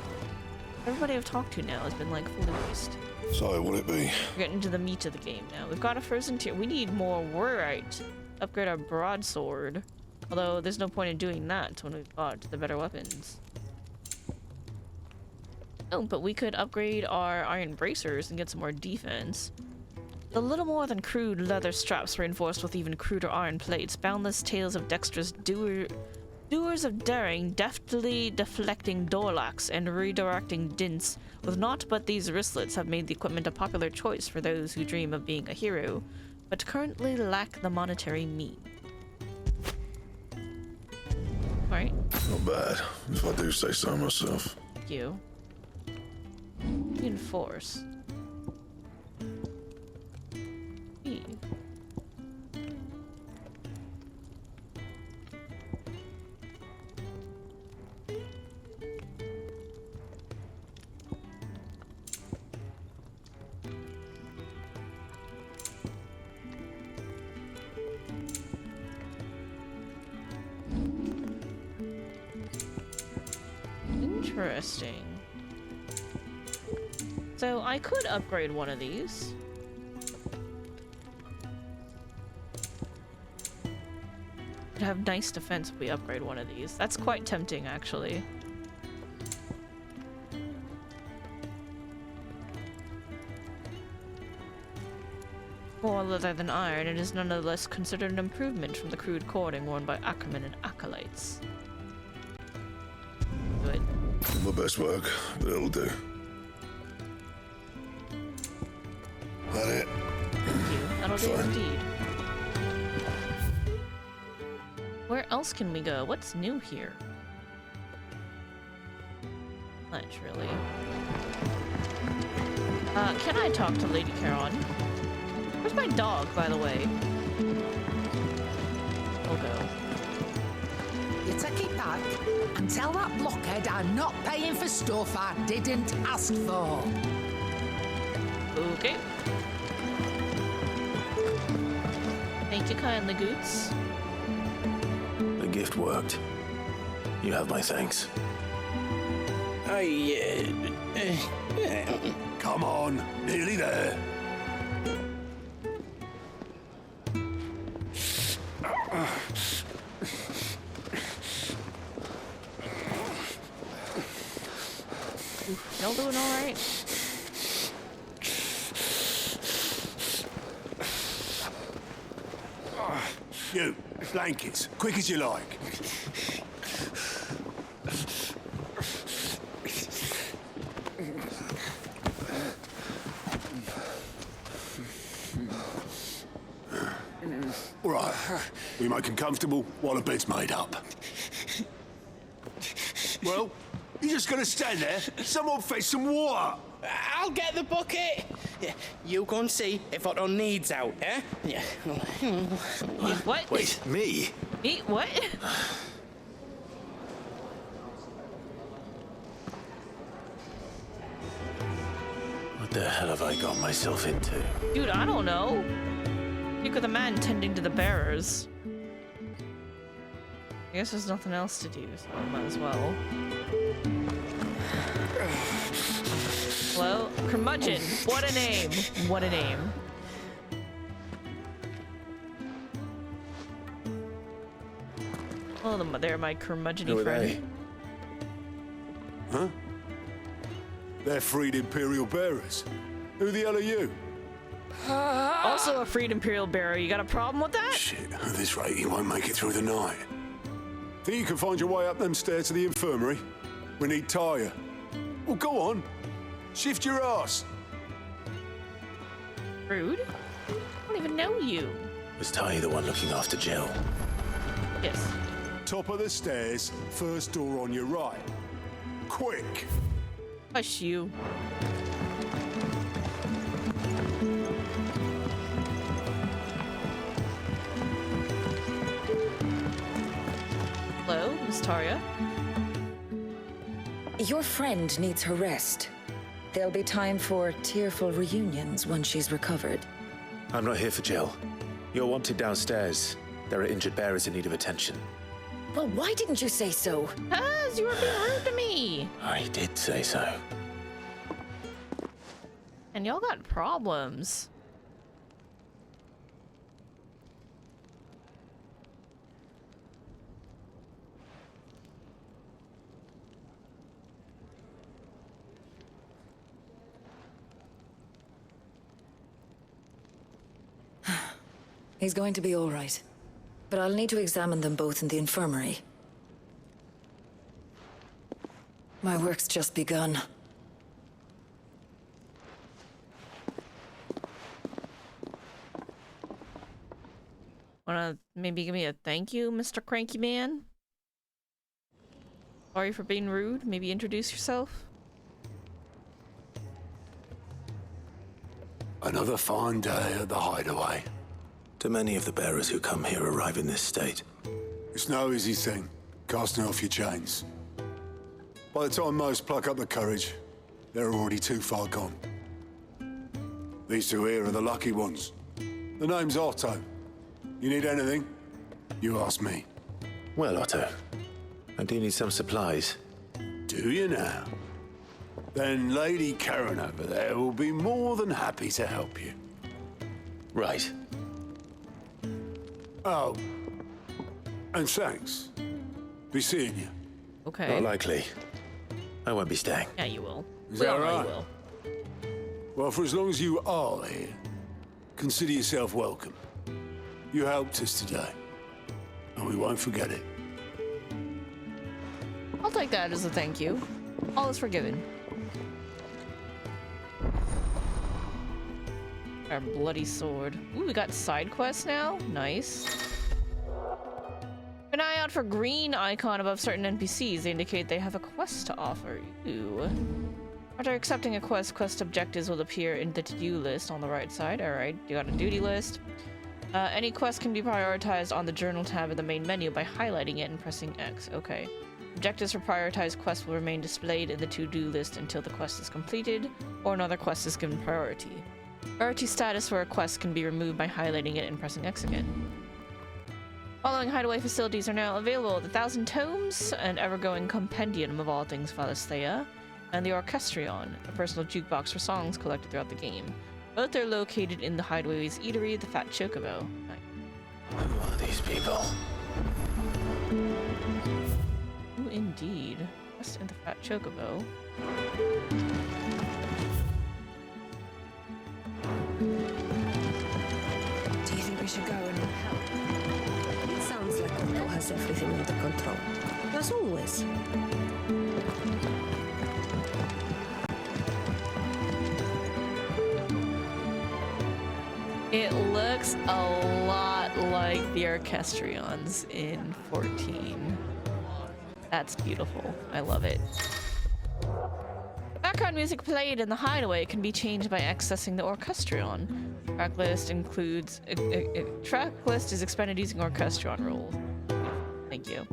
Everybody I've talked to now has been like fully voiced. So, what'll it be? We're getting to the meat of the game now. We've got a frozen tier. We need more wordite. Upgrade our broadsword. Although there's no point in doing that when we've got the better weapons. Oh, but we could upgrade our iron bracers and get some more defense. The little more than crude leather straps reinforced with even cruder iron plates, boundless tales of dexterous doers of daring, deftly deflecting door locks and redirecting dints with naught but these wristlets have made the equipment a popular choice for those who dream of being a hero, but currently lack the monetary means. Alright. Not bad, if I do say so myself. Thank you. Enforce. E. Interesting. So I could upgrade one of these. Could have nice defense if we upgrade one of these. That's quite tempting, actually. More leather than iron, it is nonetheless considered an improvement from the crude cording worn by Ackermen and acolytes. Do it. My best work, but it'll do. That it? Thank you. That'll do indeed. Where else can we go? What's new here? Much, really. Can I talk to Lady Caron? Where's my dog, by the way? We'll go. You take it back and tell that blockhead I'm not paying for stuff I didn't ask for. Okay. Thank you kindly, Goots. The gift worked. You have my thanks. Come on, nearly there. Y'all doing all right? You, blankets, quick as you like. All right, we make him comfortable while the bed's made up. Well, you're just gonna stand there? Someone fetch some water. I'll get the bucket. Yeah, you go and see if Otto needs out, eh? Yeah. What? Wait, me? Me? What? What the hell have I got myself into? Dude, I don't know. Speak with a man tending to the bearers. I guess there's nothing else to do, so I might as well. Hello? Curmudgeon. What a name. What a name. Oh, they're my curmudgeon-y friend. Huh? They're freed Imperial bearers. Who the hell are you? Also a freed Imperial bearer. You got a problem with that? Shit, at this rate, you won't make it through the night. Think you can find your way up them stairs to the infirmary? We need Taya. Well, go on. Shift your ass. Rude? I don't even know you. Was Ty the one looking after Jill? Yes. Top of the stairs, first door on your right. Quick. Hush you. Hello, Miss Taria. Your friend needs her rest. There'll be time for tearful reunions once she's recovered. I'm not here for Jill. You're wanted downstairs. There are injured bearers in need of attention. Well, why didn't you say so? Because you were being rude to me. I did say so. And y'all got problems. He's going to be all right. But I'll need to examine them both in the infirmary. My work's just begun. Wanna maybe give me a thank you, Mr. Cranky Man? Sorry for being rude. Maybe introduce yourself. Another fine day at the Hideaway. Do many of the bearers who come here arrive in this state? It's no easy thing, casting off your chains. By the time most pluck up the courage, they're already too far gone. These two here are the lucky ones. The name's Otto. You need anything? You ask me. Well, Otto, I do need some supplies. Do you now? Then Lady Karen over there will be more than happy to help you. Right. Oh. And thanks. Be seeing you. Okay. Not likely. I won't be staying. Yeah, you will. Is We that all know right? you will. Well, for as long as you are here, consider yourself welcome. You helped us today, and we won't forget it. I'll take that as a thank you. All is forgiven. Our bloody sword. Ooh, we got side quests now. Nice. Keep an eye out for green icon above certain NPCs. They indicate they have a quest to offer you. After accepting a quest objectives will appear in the to-do list on the right side. Alright, you got a duty list. Any quest can be prioritized on the journal tab in the main menu by highlighting it and pressing X. Okay. Objectives for prioritized quests will remain displayed in the to-do list until the quest is completed or another quest is given priority. Priority status for a quest can be removed by highlighting it and pressing X again. Following hideaway facilities are now available: the 1,000 Tomes, an ever-growing compendium of all things Valisthea, and the Orchestrion, a personal jukebox for songs collected throughout the game. Both are located in the Hideaway's eatery, the Fat Chocobo. Who are these people? Ooh, indeed. Quest in the Fat Chocobo. Do you think we should go and help? It sounds like Otto has everything under control. As always. It looks a lot like the Orchestrions in 14. That's beautiful. I love it. Background music played in the Hideaway can be changed by accessing the Orchestrion. Tracklist includes... Tracklist is expanded using Orchestrion rules. Thank you.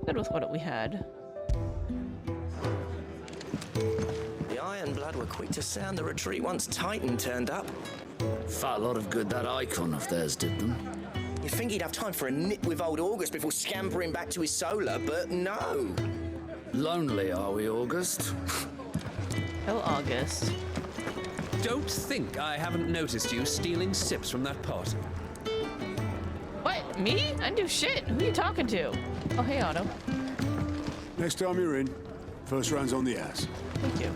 Good with what we had. The Iron Blood were quick to sound the retreat once Titan turned up. Fat lot of good that icon of theirs did them. You'd think he'd have time for a nip with old August before scampering back to his solar, but no. Lonely, are we, August? Oh, August. Don't think I haven't noticed you stealing sips from that pot. What? Me? I didn't do shit. Who are you talking to? Oh, hey, Otto. Next time you're in, first round's on the ass. Thank you.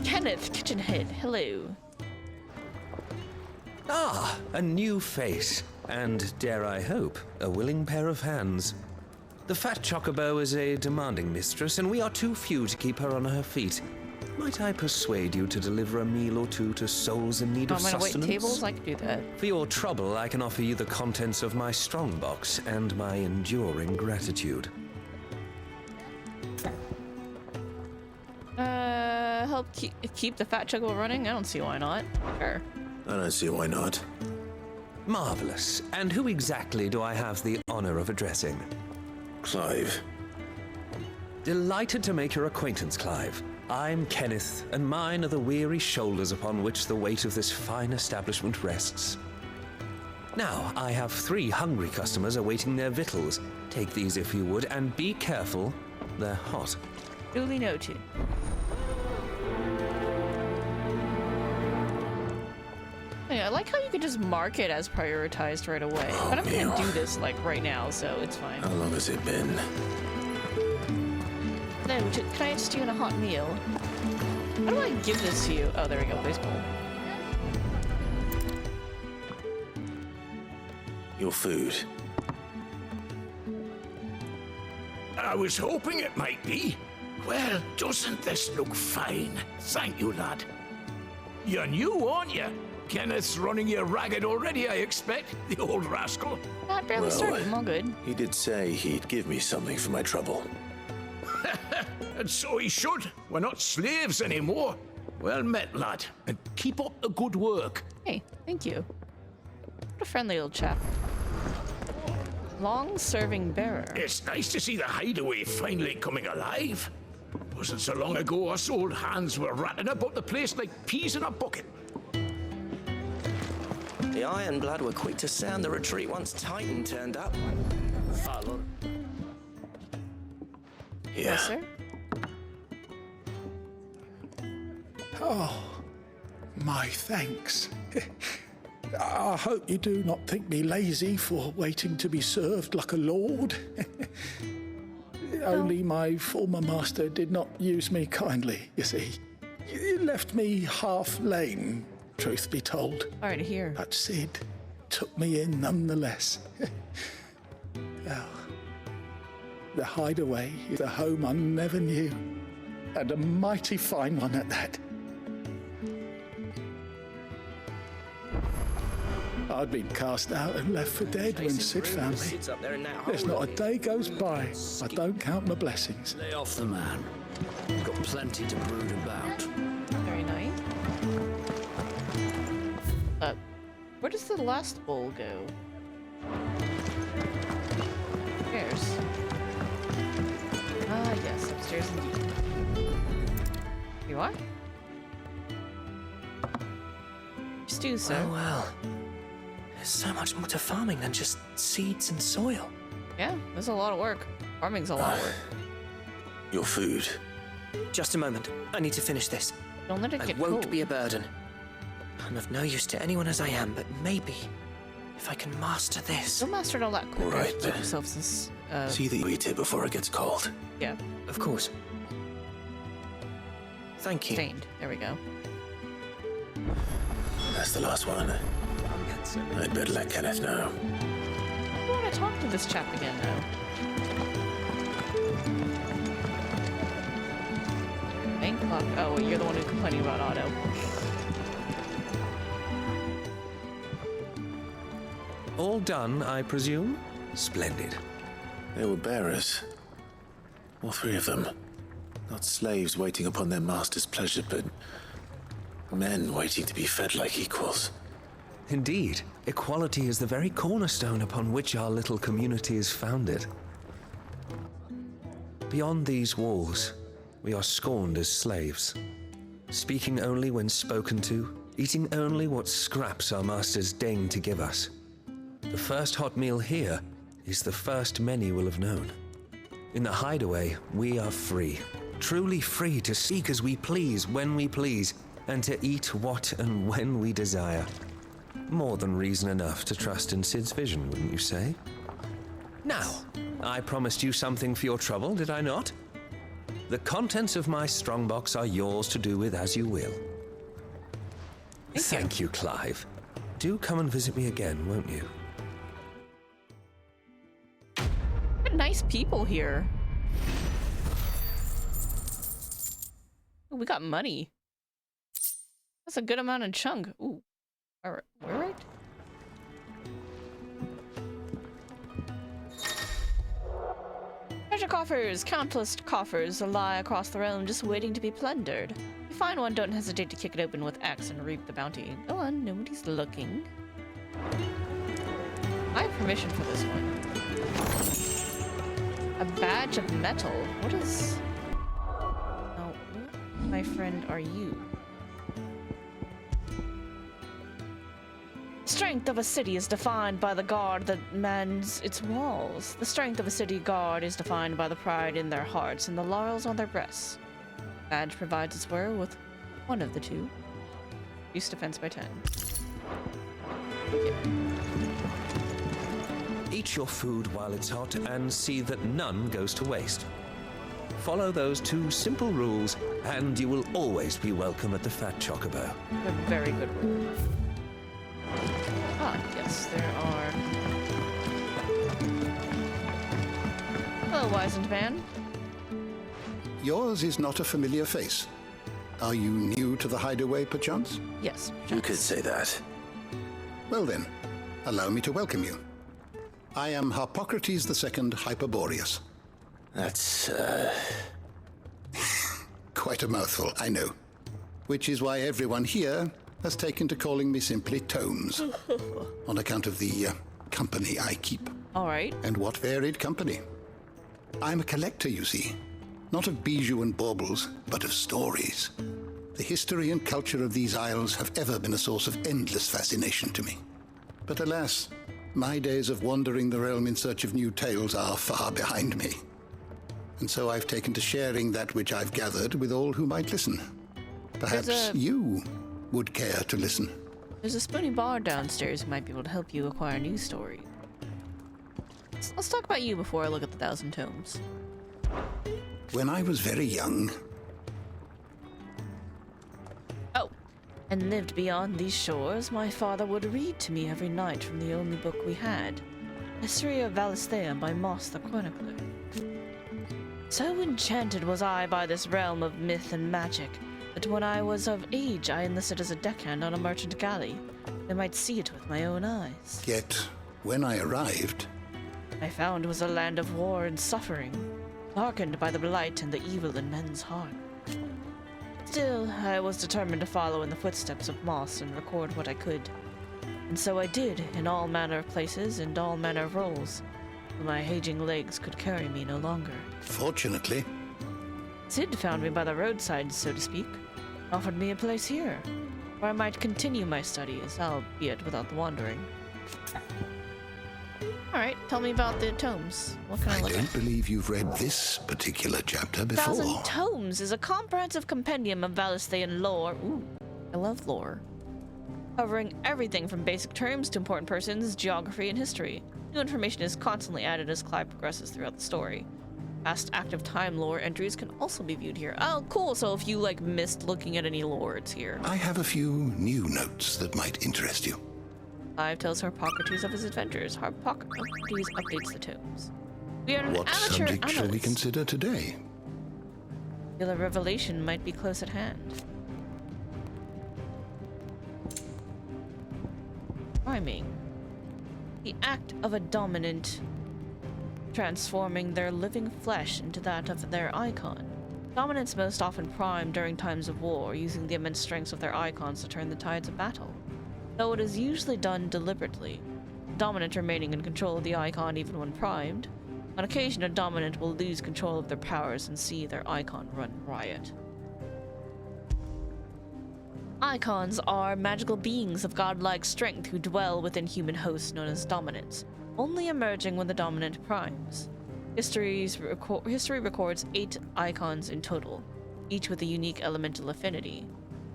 Kenneth Kitchenhead, hello. Ah, a new face. And, dare I hope, a willing pair of hands. The Fat Chocobo is a demanding mistress, and we are too few to keep her on her feet. Might I persuade you to deliver a meal or two to souls in need of sustenance? I'm gonna wait tables? I can do that. For your trouble, I can offer you the contents of my strongbox and my enduring gratitude. Help keep the Fat Chocobo running? I don't see why not. Sure. I don't see why not. Marvelous. And who exactly do I have the honor of addressing? Clive. Delighted to make your acquaintance, Clive. I'm Kenneth, and mine are the weary shoulders upon which the weight of this fine establishment rests. Now, I have 3 hungry customers awaiting their victuals. Take these if you would, and be careful, they're hot. Duly noted. Hey, I like how you can just mark it as prioritized right away. Oh, but I'm gonna do this like right now, so it's fine. How long has it been? No, can I just do a hot meal? How do I give this to you? Oh, there we go, baseball. Your food. I was hoping it might be. Well, doesn't this look fine? Thank you, lad. You're new, aren't you? Kenneth's running you ragged already, I expect, the old rascal. Not barely started. I'm all good. He did say he'd give me something for my trouble. And so he should. We're not slaves anymore. Well met, lad, and keep up the good work. Hey, thank you. What a friendly old chap. Long-serving bearer. It's nice to see the hideaway finally coming alive. Wasn't so long ago us old hands were ratting about the place like peas in a bucket. The Iron Blood were quick to sound the retreat once Titan turned up. Follow. Yes, sir? Oh, my thanks. I hope you do not think me lazy for waiting to be served like a lord. Only my former master did not use me kindly, you see. He left me half lame, truth be told. Sorry to hear. But Sid took me in nonetheless. Well, the hideaway is a home I never knew, and a mighty fine one at that. I'd been cast out and left for dead when Sid found me. There's not a day goes by I don't count my blessings. Lay off the man. We've got plenty to brood about. Very nice. Where does the last bowl go? Upstairs. Ah, yes, upstairs indeed. Here you are? Stew, sir. Oh, well. There's so much more to farming than just seeds and soil. Yeah, there's a lot of work. Farming's a lot of work. Your food. Just a moment. I need to finish this. Don't let it I get won't cold. be a burden. I'm of no use to anyone as I am, but maybe if I can master this. You'll master it all that quicker. Right. Keep yourself since, See that you eat it before it gets cold. Yeah. Of course. Thank you. Stained. There we go. That's the last one. I'd better let Kenneth know. I want to talk to this chap again, though. Bank clock. Oh, wait, you're the one who's complaining about Otto. All done, I presume? Splendid. They were bearers. All three of them. Not slaves waiting upon their master's pleasure, but men waiting to be fed like equals. Indeed, equality is the very cornerstone upon which our little community is founded. Beyond these walls, we are scorned as slaves, speaking only when spoken to, eating only what scraps our masters deign to give us. The first hot meal here is the first many will have known. In the hideaway, we are free, truly free to speak as we please, when we please, and to eat what and when we desire. More than reason enough to trust in Sid's vision, wouldn't you say? Now, I promised you something for your trouble, did I not? The contents of my strongbox are yours to do with as you will. Thank you, Clive. Do come and visit me again, won't you? What nice people here. Ooh, we got money. That's a good amount of chunk. Ooh. Alright, we're right. Treasure coffers! Countless coffers lie across the realm just waiting to be plundered. If you find one, don't hesitate to kick it open with axe and reap the bounty. Go on, nobody's looking. I have permission for this one. A badge of metal. What is... Oh, what, my friend, are you? Strength of a city is defined by the guard that mans its walls. The strength of a city guard is defined by the pride in their hearts and the laurels on their breasts. Badge provides its wearer with one of the two. Reduce defense by 10. Okay. Eat your food while it's hot and see that none goes to waste. Follow those two simple rules and you will always be welcome at the Fat Chocobo. They're very good rules. Ah, yes, there are. Hello, wizened man. Yours is not a familiar face. Are you new to the hideaway, perchance? Yes. You could say that. Well then, allow me to welcome you. I am Harpocrates II Hyperboreus. That's, Quite a mouthful, I know. Which is why everyone here has taken to calling me simply Tomes, on account of the company I keep. All right. And what varied company. I'm a collector, you see. Not of bijou and baubles, but of stories. The history and culture of these isles have ever been a source of endless fascination to me. But alas, my days of wandering the realm in search of new tales are far behind me. And so I've taken to sharing that which I've gathered with all who might listen. Perhaps you would care to listen. There's a spoony bar downstairs who might be able to help you acquire new stories. Let's talk about you before I look at the 1,000 tomes. When I was very young... Oh, and lived beyond these shores, my father would read to me every night from the only book we had, History of Valisthea by Moss the Chronicler. So enchanted was I by this realm of myth and magic that when I was of age I enlisted as a deckhand on a merchant galley, that I might see it with my own eyes. Yet, when I arrived... I found it was a land of war and suffering, darkened by the blight and the evil in men's heart. Still, I was determined to follow in the footsteps of Moss and record what I could. And so I did, in all manner of places and all manner of roles, till my aging legs could carry me no longer. Fortunately. Sid found me by the roadside, so to speak, offered me a place here, where I might continue my studies, albeit without the wandering. Alright, tell me about the tomes. What can I look at? I don't believe you've read this particular chapter before. 1,000 Tomes is a comprehensive compendium of Valisthean lore. Ooh, I love lore. Covering everything from basic terms to important persons, geography, and history. New information is constantly added as Clive progresses throughout the story. Past active time lore entries can also be viewed here. Oh, cool. So if you, missed looking at any lore, it's here. I have a few new notes that might interest you. Clive tells Harpocrates of his adventures. Harpocrates updates the tomes. We are an What amateur subject analyst. shall we consider today? Feel a revelation might be close at hand. Rhyming. The act of a dominant transforming their living flesh into that of their icon. Dominants most often prime during times of war, using the immense strengths of their icons to turn the tides of battle. Though it is usually done deliberately, dominant remaining in control of the icon even when primed. On occasion, a dominant will lose control of their powers and see their icon run riot. Icons are magical beings of godlike strength who dwell within human hosts known as dominants, only emerging when the dominant primes. History records 8 icons in total, each with a unique elemental affinity.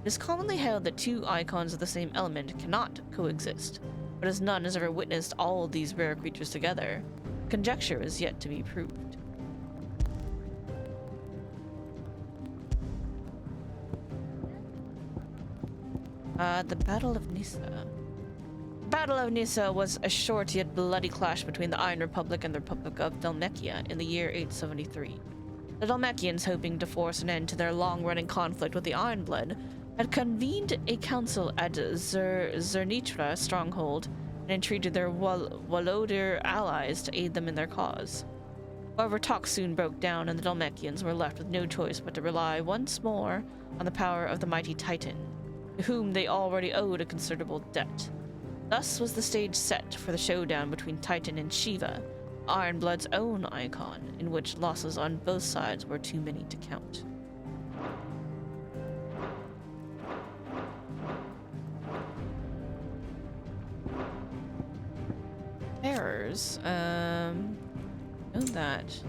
It is commonly held that 2 icons of the same element cannot coexist, but as none has ever witnessed all of these rare creatures together, conjecture is yet to be proved. The Battle of Nissa. The Battle of Nissa was a short yet bloody clash between the Iron Republic and the Republic of Dhalmekia in the year 873. The Dhalmekians, hoping to force an end to their long-running conflict with the Ironblood, had convened a council at Zernitra stronghold and entreated their Walodir allies to aid them in their cause. However, talks soon broke down and the Dhalmekians were left with no choice but to rely once more on the power of the mighty Titan, to whom they already owed a considerable debt. Thus was the stage set for the showdown between Titan and Shiva, Ironblood's own icon, in which losses on both sides were too many to count. Errors. Know that.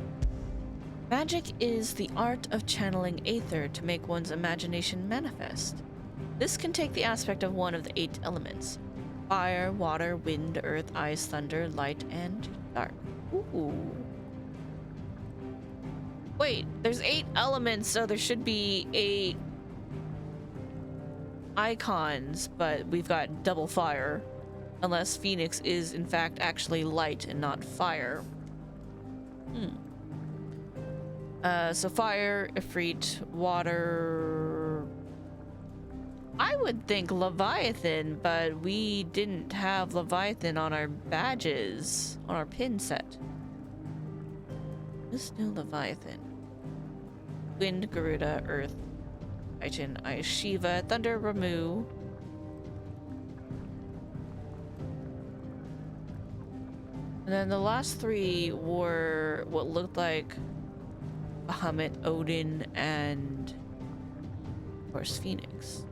Magic is the art of channeling aether to make one's imagination manifest. This can take the aspect of one of the 8 elements: fire, water, wind, earth, ice, thunder, light, and dark. Ooh. Wait, there's 8 elements, so there should be 8 icons, but we've got double fire. Unless Phoenix is, in fact, actually light and not fire. So fire, Ifrit, water, I would think Leviathan, but we didn't have Leviathan on our badges, on our pin set. This new Leviathan. Wind, Garuda, Earth, Titan, Ice, Shiva, Thunder, Ramu. And then the last three were what looked like Bahamut, Odin, and of course Phoenix.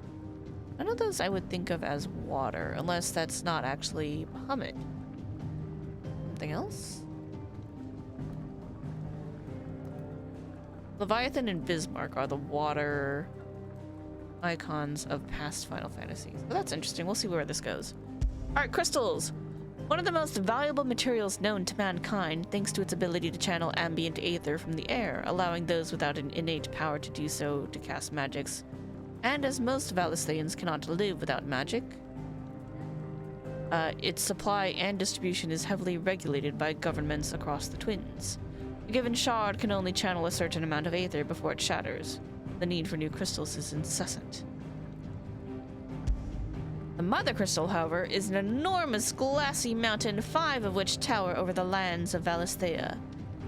None of those I would think of as water, unless that's not actually Bahamut. Something else? Leviathan and Bismarck are the water icons of past Final Fantasies. So that's interesting. We'll see where this goes. Alright, crystals! One of the most valuable materials known to mankind, thanks to its ability to channel ambient aether from the air, allowing those without an innate power to do so to cast magics. And as most Valistheans cannot live without magic, its supply and distribution is heavily regulated by governments across the Twins. A given shard can only channel a certain amount of aether before it shatters. The need for new crystals is incessant. The Mother Crystal, however, is an enormous glassy mountain, 5 of which tower over the lands of Valisthea.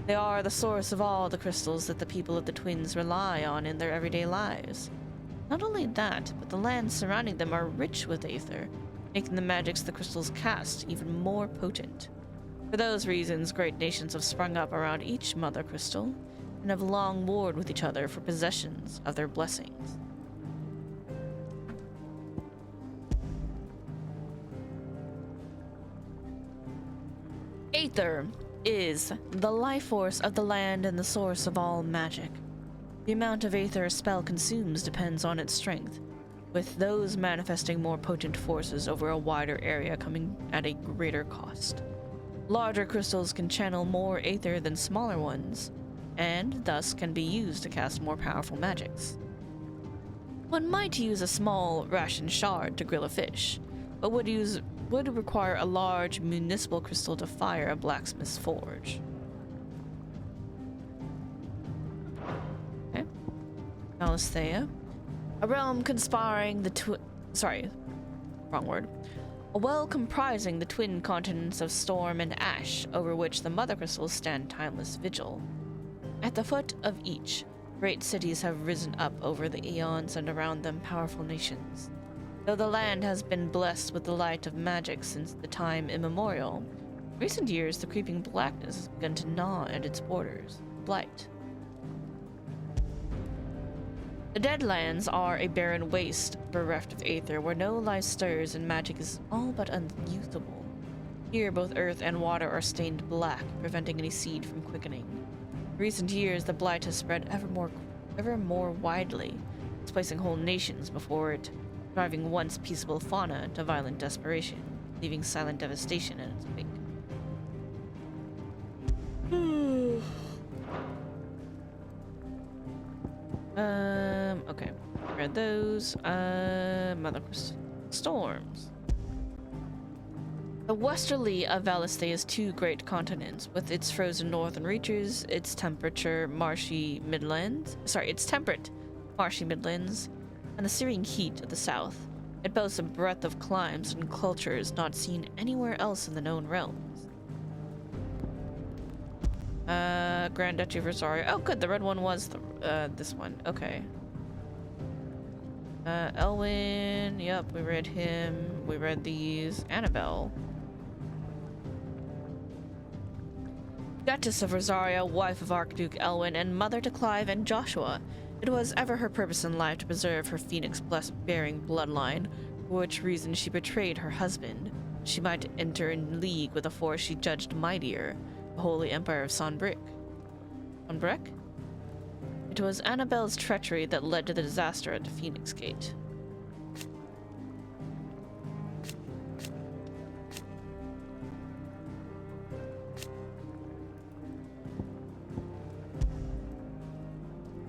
They are the source of all the crystals that the people of the Twins rely on in their everyday lives. Not only that, but the lands surrounding them are rich with aether, making the magics the crystals cast even more potent. For those reasons, great nations have sprung up around each Mother Crystal and have long warred with each other for possessions of their blessings. Aether is the life force of the land and the source of all magic. The amount of aether a spell consumes depends on its strength, with those manifesting more potent forces over a wider area coming at a greater cost. Larger crystals can channel more aether than smaller ones, and thus can be used to cast more powerful magics. One might use a small ration shard to grill a fish, but would require a large municipal crystal to fire a blacksmith's forge. Okay. Valisthea. A realm conspiring the A well comprising the twin continents of storm and ash, over which the mother crystals stand timeless vigil. At the foot of each, great cities have risen up over the eons, and around them powerful nations. Though the land has been blessed with the light of magic since the time immemorial, in recent years the creeping blackness has begun to gnaw at its borders. Blight. The Deadlands are a barren waste, bereft of aether, where no life stirs and magic is all but unusable. Here both earth and water are stained black, preventing any seed from quickening. In recent years, the blight has spread ever more widely, displacing whole nations before it, driving once peaceable fauna to violent desperation, leaving silent devastation in its wake. Okay. Read those. Mother Storms. The westerly of Valisthea's 2 great continents, with its frozen northern reaches, its temperate marshy midlands, and the searing heat of the south. It boasts a breadth of climes and cultures not seen anywhere else in the known realms. Grand Duchy of Rosario. Oh, good. The red one was this one. Okay. Elwyn. Yep, we read him. We read these. Annabelle. Duchess of Rosario, wife of Archduke Elwyn, and mother to Clive and Joshua. It was ever her purpose in life to preserve her Phoenix-bearing bloodline, for which reason she betrayed her husband. She might enter in league with a force she judged mightier, the Holy Empire of Sonbrek. Sonbrek? It was Annabelle's treachery that led to the disaster at the Phoenix Gate.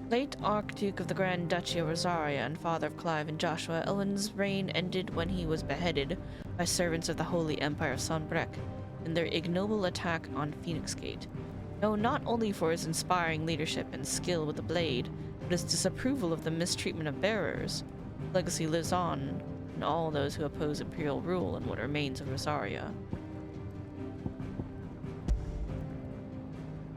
Late Archduke of the Grand Duchy of Rosaria and father of Clive and Joshua, Elwyn's reign ended when he was beheaded by servants of the Holy Empire of Sonbrek in their ignoble attack on Phoenix Gate. Known not only for his inspiring leadership and skill with the blade, but his disapproval of the mistreatment of bearers, Legacy lives on in all those who oppose Imperial rule in what remains of Rosaria.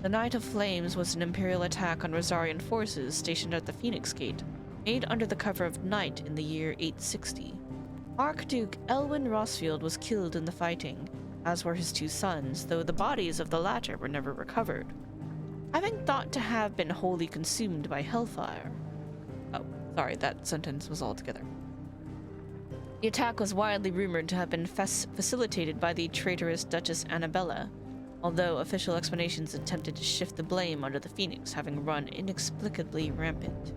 The Night of Flames was an Imperial attack on Rosarian forces stationed at the Phoenix Gate, made under the cover of night in the year 860. Archduke Elwyn Rosfield was killed in the fighting, as were his 2 sons, though the bodies of the latter were never recovered, having thought to have been wholly consumed by hellfire. Oh, sorry, that sentence was all together. The attack was widely rumored to have been facilitated by the traitorous Duchess Annabella, although official explanations attempted to shift the blame onto the Phoenix having run inexplicably rampant.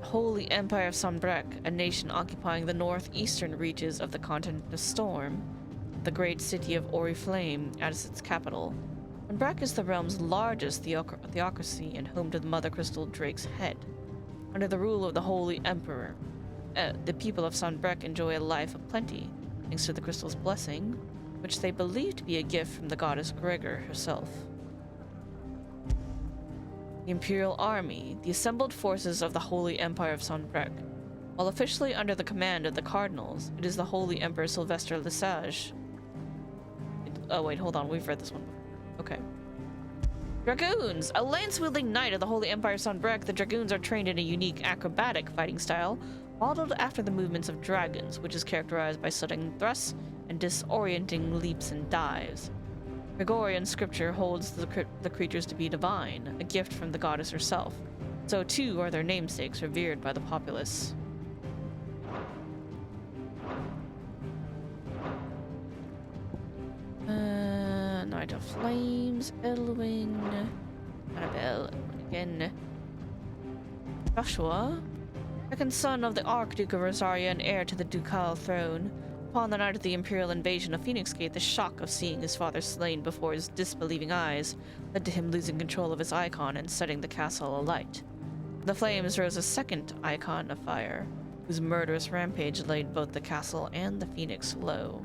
Holy Empire of Sanbreque, a nation occupying the northeastern reaches of the continent of Storm, the great city of Oriflame as its capital. Sanbreque is the realm's largest theocracy and home to the Mother Crystal Drake's head. Under the rule of the Holy Emperor, the people of Sanbreque enjoy a life of plenty, thanks to the crystal's blessing, which they believe to be a gift from the goddess Gregor herself. The Imperial Army, the assembled forces of the Holy Empire of Sanbreque. While officially under the command of the Cardinals, it is the Holy Emperor Sylvester Lesage. Oh wait, hold on, we've read this one before. Okay. Dragoons! A lance-wielding knight of the Holy Empire of Sanbreque, the Dragoons are trained in a unique acrobatic fighting style, modeled after the movements of dragons, which is characterized by sudden thrusts and disorienting leaps and dives. Gregorian scripture holds the creatures to be divine, a gift from the goddess herself. So too are their namesakes revered by the populace. Night of Flames, Elwyn, Annabelle, again. Joshua, second son of the Archduke of Rosaria and heir to the ducal throne. Upon the night of the Imperial invasion of Phoenix Gate, the shock of seeing his father slain before his disbelieving eyes led to him losing control of his icon and setting the castle alight. In the flames rose a second icon of fire, whose murderous rampage laid both the castle and the Phoenix low.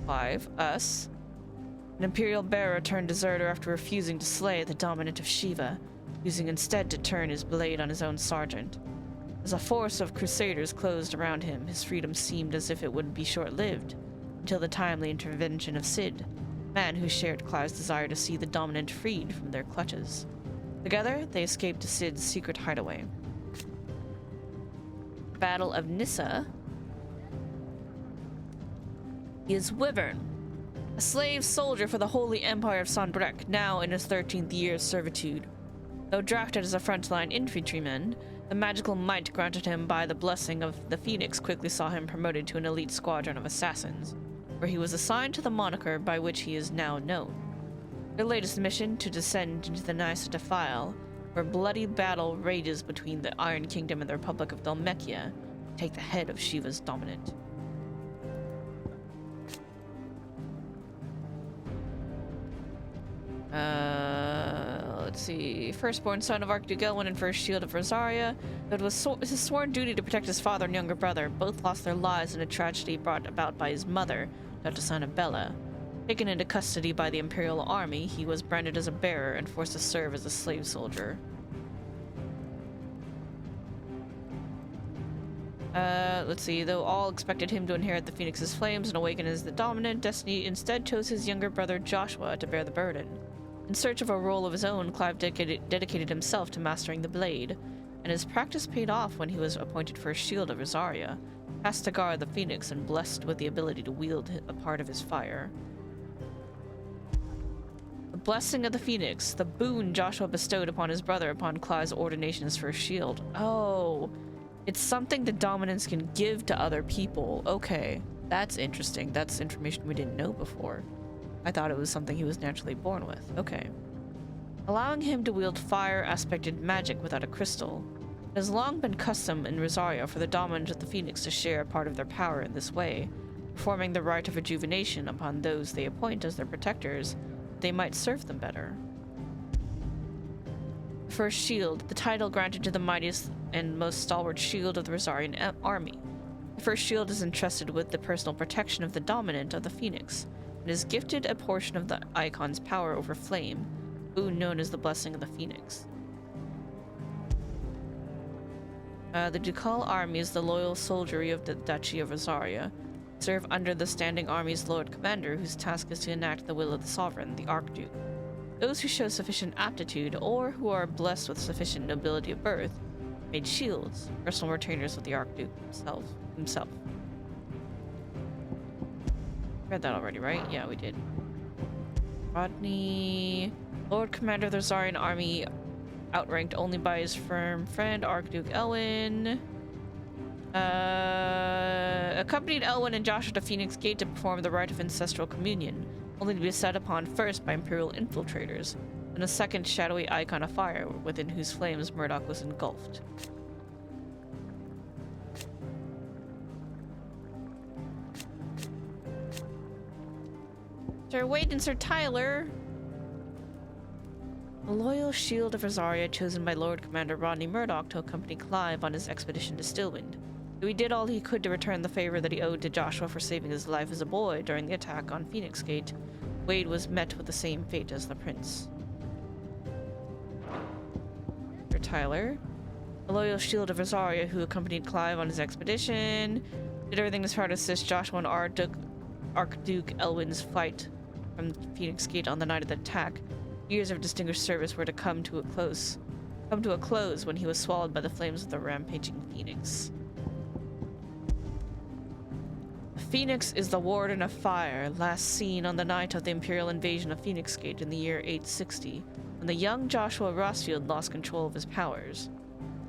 5. Us. An Imperial bearer turned deserter after refusing to slay the dominant of Shiva, choosing instead to turn his blade on his own sergeant. As a force of crusaders closed around him, his freedom seemed as if it would be short-lived, until the timely intervention of Cid, a man who shared Clive's desire to see the dominant freed from their clutches. Together, they escaped to Cid's secret hideaway. Battle of Nyssa. He is Wyvern, a slave soldier for the Holy Empire of Sanbreque, now in his 13th year of servitude. Though drafted as a frontline infantryman, the magical might granted him by the blessing of the Phoenix quickly saw him promoted to an elite squadron of assassins, where he was assigned to the moniker by which he is now known. Their latest mission, to descend into the Nyssa Defile, where bloody battle rages between the Iron Kingdom and the Republic of Dhalmekia, to take the head of Shiva's dominant. Let's see. Firstborn son of Archduke Elwyn and first shield of Rosaria. It was his sworn duty to protect his father and younger brother. Both lost their lives in a tragedy brought about by his mother, Duchess Annabella. Taken into custody by the Imperial Army, he was branded as a bearer and forced to serve as a slave soldier. Let's see. Though all expected him to inherit the Phoenix's flames and awaken as the dominant, destiny instead chose his younger brother Joshua to bear the burden. In search of a role of his own, Clive dedicated himself to mastering the blade, and his practice paid off when he was appointed first shield of Rosaria, cast to guard the Phoenix and blessed with the ability to wield a part of his fire. The blessing of the Phoenix, the boon Joshua bestowed upon his brother upon Clive's ordination as first shield. Oh, it's something the dominants can give to other people. Okay, that's interesting. That's information we didn't know before. I thought it was something he was naturally born with. Okay. Allowing him to wield fire-aspected magic without a crystal. It has long been custom in Rosaria for the dominant of the Phoenix to share a part of their power in this way, performing the rite of rejuvenation upon those they appoint as their protectors, that they might serve them better. First Shield, the title granted to the mightiest and most stalwart shield of the Rosarian army. The First Shield is entrusted with the personal protection of the dominant of the Phoenix, and is gifted a portion of the icon's power over flame, boon known as the Blessing of the Phoenix. The ducal armies, the loyal soldiery of the Duchy of Rosaria, serve under the standing army's Lord Commander, whose task is to enact the will of the sovereign, the Archduke. Those who show sufficient aptitude, or who are blessed with sufficient nobility of birth, made shields, personal retainers of the Archduke himself. Read that already, right? Yeah, we did. Rodney, Lord Commander of the Rosarian Army, outranked only by his firm friend Archduke Elwyn. Accompanied Elwyn and Joshua to Phoenix Gate to perform the rite of ancestral communion, only to be set upon first by Imperial infiltrators, and a second shadowy icon of fire, within whose flames Murdoch was engulfed. Sir Wade and Sir Tyler. The loyal shield of Rosaria, chosen by Lord Commander Rodney Murdoch to accompany Clive on his expedition to Stillwind. Though he did all he could to return the favor that he owed to Joshua for saving his life as a boy during the attack on Phoenix Gate, Wade was met with the same fate as the prince. Sir Tyler, the loyal shield of Rosaria, who accompanied Clive on his expedition, did everything in his power to assist Joshua and Archduke Elwyn's flight from Phoenix Gate on the night of the attack. Years of distinguished service were to come to a close when he was swallowed by the flames of the rampaging Phoenix. The Phoenix is the Warden of Fire, last seen on the night of the Imperial invasion of Phoenix Gate in the year 860, when the young Joshua Rossfield lost control of his powers.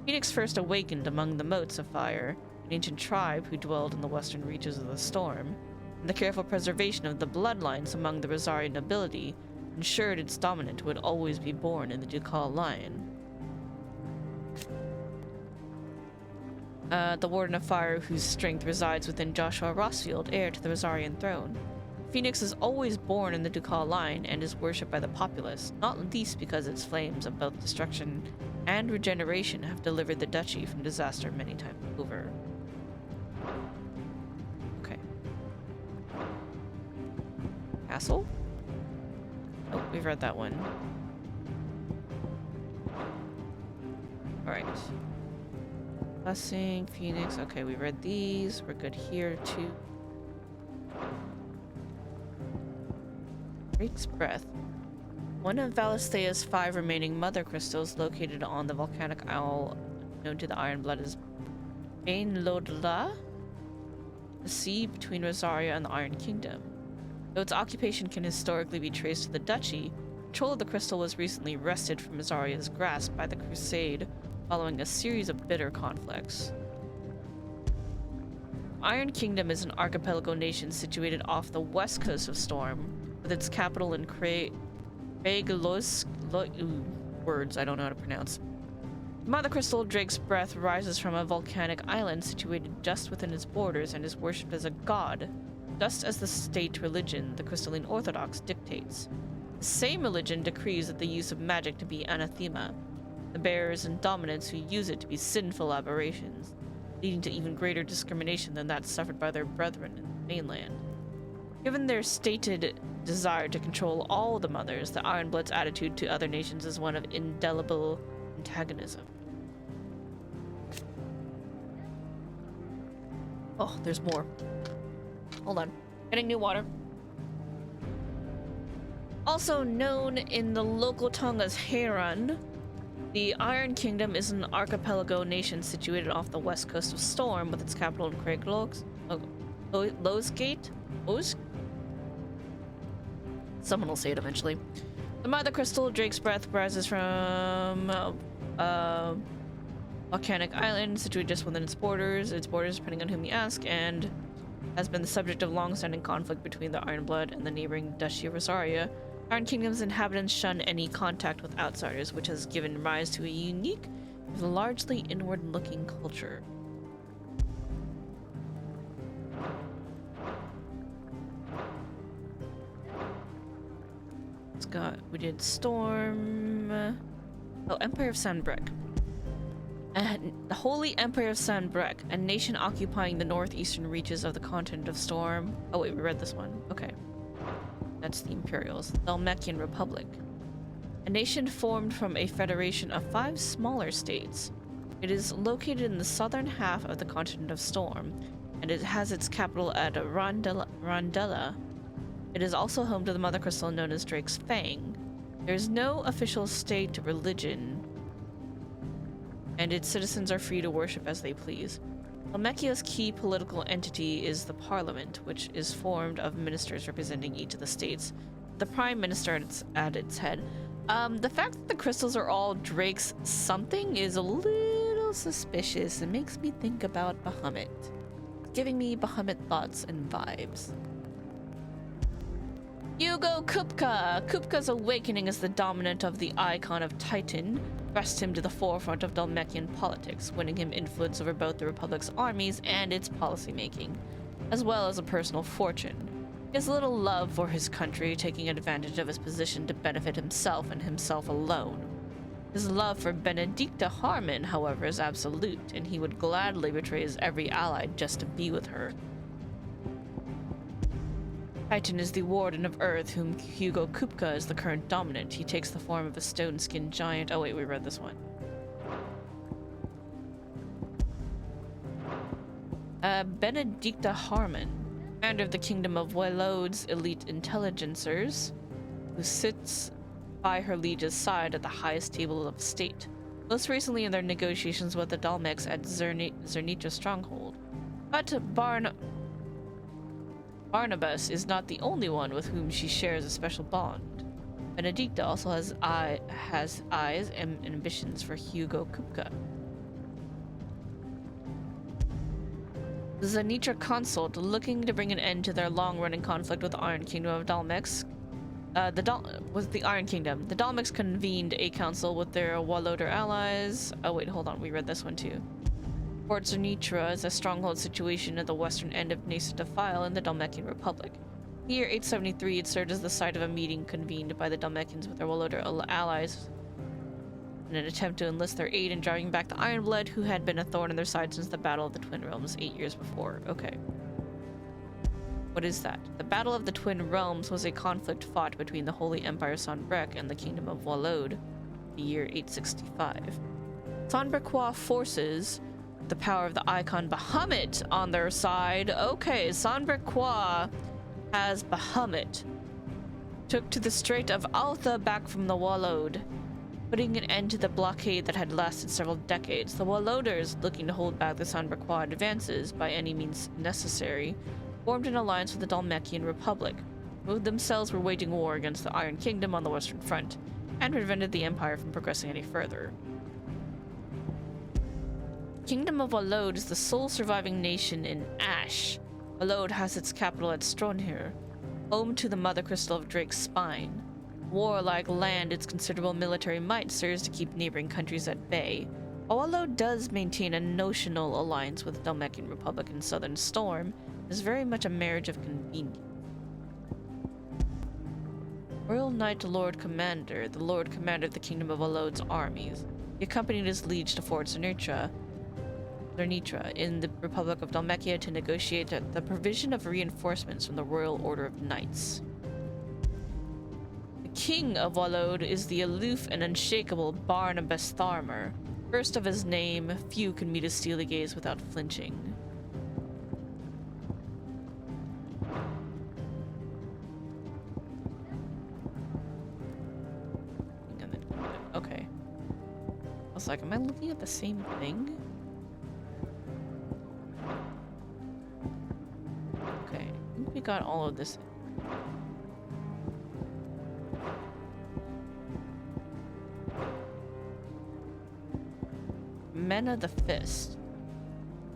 Phoenix first awakened among the Motes of Fire, an ancient tribe who dwelled in the western reaches of the storm, and the careful preservation of the bloodlines among the Rosarian nobility ensured its dominant would always be born in the ducal line. The Warden of Fire, whose strength resides within Joshua Rossfield, heir to the Rosarian throne. Phoenix is always born in the ducal line and is worshipped by the populace, not least because its flames of both destruction and regeneration have delivered the duchy from disaster many times over. Okay. Castle? Oh, we've read that one. Alright. Blessing, Phoenix. Okay, we read these. We're good here, too. Drake's Breath. One of Valisthea's 5 remaining mother crystals located on the volcanic isle known to the Iron Blood as Bain Lodla, the sea between Rosaria and the Iron Kingdom. Though its occupation can historically be traced to the Duchy, control of the crystal was recently wrested from Rosaria's grasp by the Crusade following a series of bitter conflicts. Iron Kingdom is an archipelago nation situated off the west coast of Storm, with its capital in words I don't know how to pronounce. Mother Crystal Drake's Breath rises from a volcanic island situated just within its borders and is worshipped as a god, just as the state religion, the Crystalline Orthodox, dictates. The same religion decrees that the use of magic to be anathema, the bearers and dominants who use it to be sinful aberrations, leading to even greater discrimination than that suffered by their brethren in the mainland. Given their stated desire to control all the mothers, the Ironblood's attitude to other nations is one of indelible antagonism. Oh, there's more. Hold on. Getting new water. Also known in the local tongue as Heron, the Iron Kingdom is an archipelago nation situated off the west coast of Storm with its capital in Lowsgate? Someone will say it eventually. The Mother Crystal, Drake's Breath, rises from volcanic island situated just within its borders depending on whom you ask, and has been the subject of long-standing conflict between the Iron Blood and the neighboring Duchy of Rosaria. Iron Kingdom's inhabitants shun any contact with outsiders, which has given rise to a unique, largely inward-looking culture. We did Storm. Oh, Empire of Sanbreque. The Holy Empire of Sanbreque, a nation occupying the northeastern reaches of the continent of Storm. Oh wait, we read this one. Okay. That's the Imperials. The Almekian Republic. a nation formed from a federation of 5 smaller states. It is located in the southern half of the continent of Storm, and it has its capital at Rondella. It is also home to the mother crystal known as Drake's Fang. There is no official state religion, and its citizens are free to worship as they please. Dhalmekia's key political entity is the Parliament, which is formed of ministers representing each of the states. The Prime Minister at its head. The fact that the crystals are all Drake's something is a little suspicious. It makes me think about Bahamut. It's giving me Bahamut thoughts and vibes. Hugo Kupka! Kupka's awakening as the dominant of the icon of Titan thrust him to the forefront of Dhalmekian politics, winning him influence over both the Republic's armies and its policymaking, as well as a personal fortune. He has little love for his country, taking advantage of his position to benefit himself and himself alone. His love for Benedicta Harmon, however, is absolute, and he would gladly betray his every ally just to be with her. Titan is the Warden of Earth, whom Hugo Kupka is the current dominant. He takes the form of a stone-skinned giant. Oh wait, we read this one. Benedicta Harmon, commander of the Kingdom of Welode's elite intelligencers, who sits by her liege's side at the highest table of state, most recently in their negotiations with the Dhalmekians at Zernitra Stronghold. But Barnabas is not the only one with whom she shares a special bond. Benedicta also has eyes and ambitions for Hugo Kupka. The Zernitra consort, looking to bring an end to their long-running conflict with the Iron Kingdom of Dhalmekians, the Iron Kingdom. The Dhalmekians convened a council with their Waloder allies. Oh wait, hold on, we read this one too. Fort Zernitra is a stronghold situation at the western end of Nasa Defile in the Dhalmekian Republic. In the year 873, it served as the site of a meeting convened by the Dhalmekians with their Waloder allies in an attempt to enlist their aid in driving back the Ironblood, who had been a thorn in their side since the Battle of the Twin Realms 8 years before. Okay. What is that? The Battle of the Twin Realms was a conflict fought between the Holy Empire Sanbreque and the Kingdom of Walode, the year 865. Sanbrequois forces, the power of the icon Bahamut on their side. Okay, Sanbrequois has Bahamut. Took to the Strait of Altha back from the Walode, putting an end to the blockade that had lasted several decades. The Waloders, looking to hold back the Sanbrequois advances by any means necessary, formed an alliance with the Dhalmekian Republic, who themselves were waging war against the Iron Kingdom on the Western Front, and prevented the Empire from progressing any further. The Kingdom of Walode is the sole surviving nation in Ash. Walode has its capital at Stronhir, home to the Mother Crystal of Drake's Spine. Warlike land, its considerable military might serves to keep neighboring countries at bay. While Walode does maintain a notional alliance with the Dhalmekian Republic and Southern Storm, it is very much a marriage of convenience. Royal Knight Lord Commander, the Lord Commander of the Kingdom of Walode's armies. He accompanied his liege to Fort Zernitra in the Republic of Dhalmekia to negotiate the provision of reinforcements from the Royal Order of Knights. The King of Walode is the aloof and unshakable Barnabas Tharmer. First of his name, few can meet his steely gaze without flinching. Okay. I was like, am I looking at the same thing? Okay, I think we got all of this. Mena the Fist.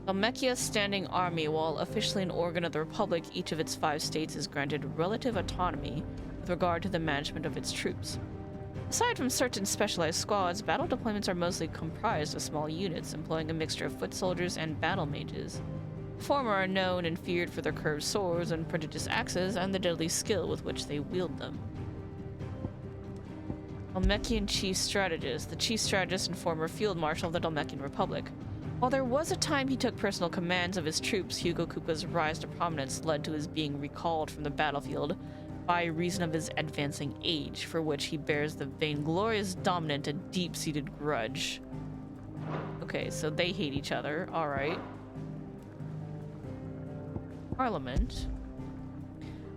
Dhalmekia's standing army, while officially an organ of the Republic, each of its 5 states is granted relative autonomy with regard to the management of its troops. Aside from certain specialized squads, battle deployments are mostly comprised of small units, employing a mixture of foot soldiers and battle mages. The former are known and feared for their curved swords and prodigious axes and the deadly skill with which they wield them. Dhalmekian Chief Strategist, the Chief Strategist and former Field Marshal of the Dhalmekian Republic. While there was a time he took personal commands of his troops, Hugo Kupka's rise to prominence led to his being recalled from the battlefield, by reason of his advancing age, for which he bears the vainglorious dominant a deep-seated grudge. Okay, so they hate each other. All right. Parliament.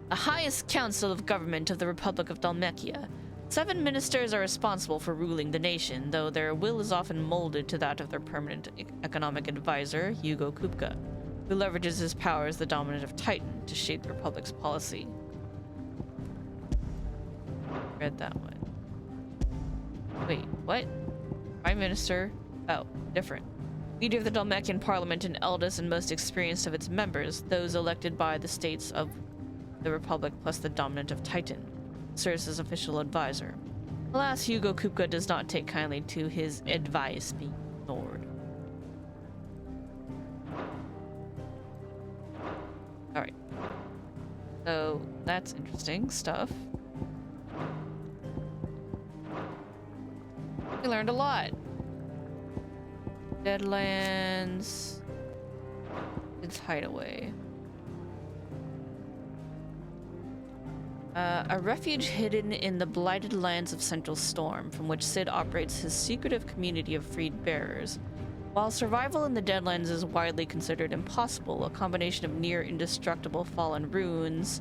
The highest council of government of the Republic of Dhalmekia. 7 ministers are responsible for ruling the nation, though their will is often molded to that of their permanent economic advisor, Hugo Kupka, who leverages his power as the dominant of Titan to shape the Republic's policy. Read that one. Wait, what? Prime Minister? Oh, different. Leader of the Dhalmekian Parliament and eldest and most experienced of its members, those elected by the states of the Republic plus the dominant of Titan, serves as official advisor. Alas, Hugo Kupka does not take kindly to his advice being ignored. Alright. So, that's interesting stuff. We learned a lot. Deadlands. Its hideaway. A refuge hidden in the blighted lands of Central Storm, from which Sid operates his secretive community of freed bearers. While survival in the Deadlands is widely considered impossible, a combination of near indestructible fallen ruins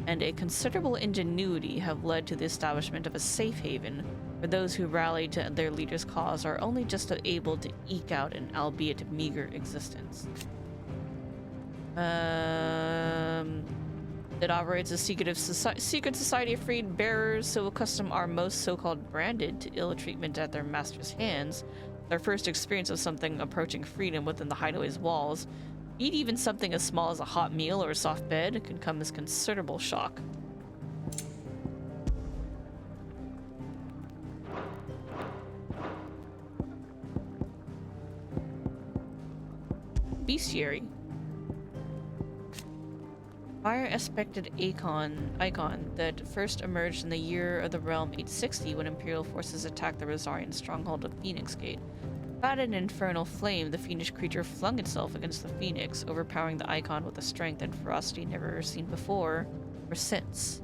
and a considerable ingenuity have led to the establishment of a safe haven where those who rally to their leader's cause are only just able to eke out an albeit meager existence. It operates a secret society of freed bearers, so accustomed are most so-called branded to ill treatment at their master's hands. Their first experience of something approaching freedom within the hideaway's walls, eat even something as small as a hot meal or a soft bed, can come as considerable shock. Bestiary. Fire-aspected icon that first emerged in the year of the realm 860 when Imperial forces attacked the Rosarian stronghold of Phoenix Gate. About an infernal flame, the fiendish creature flung itself against the phoenix, overpowering the icon with a strength and ferocity never seen before or since.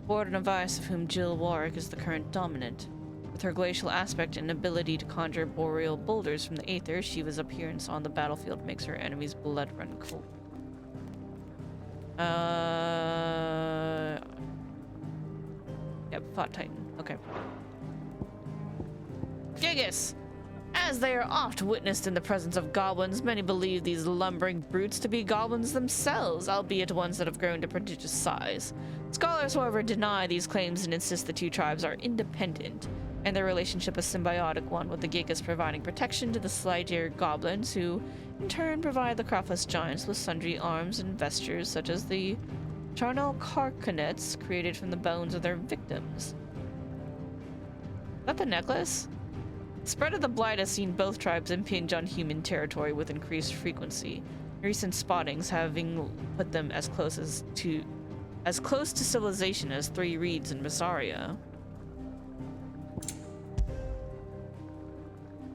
Board and Vice, of whom Jill Warwick is the current dominant. With her glacial aspect and ability to conjure boreal boulders from the aether, Shiva's appearance on the battlefield makes her enemies' blood run cold. Yep, Thought Titan. Okay. Gigas! As they are oft witnessed in the presence of goblins, many believe these lumbering brutes to be goblins themselves, albeit ones that have grown to prodigious size. Scholars, however, deny these claims and insist the two tribes are independent, and their relationship a symbiotic one, with the Gigas providing protection to the slighter goblins, who in turn provide the craftless giants with sundry arms and vestures, such as the charnel carcanets created from the bones of their victims. Is that the necklace? The spread of the blight has seen both tribes impinge on human territory with increased frequency, recent spottings having put them as close to civilization as 3 Reeds in Rosaria.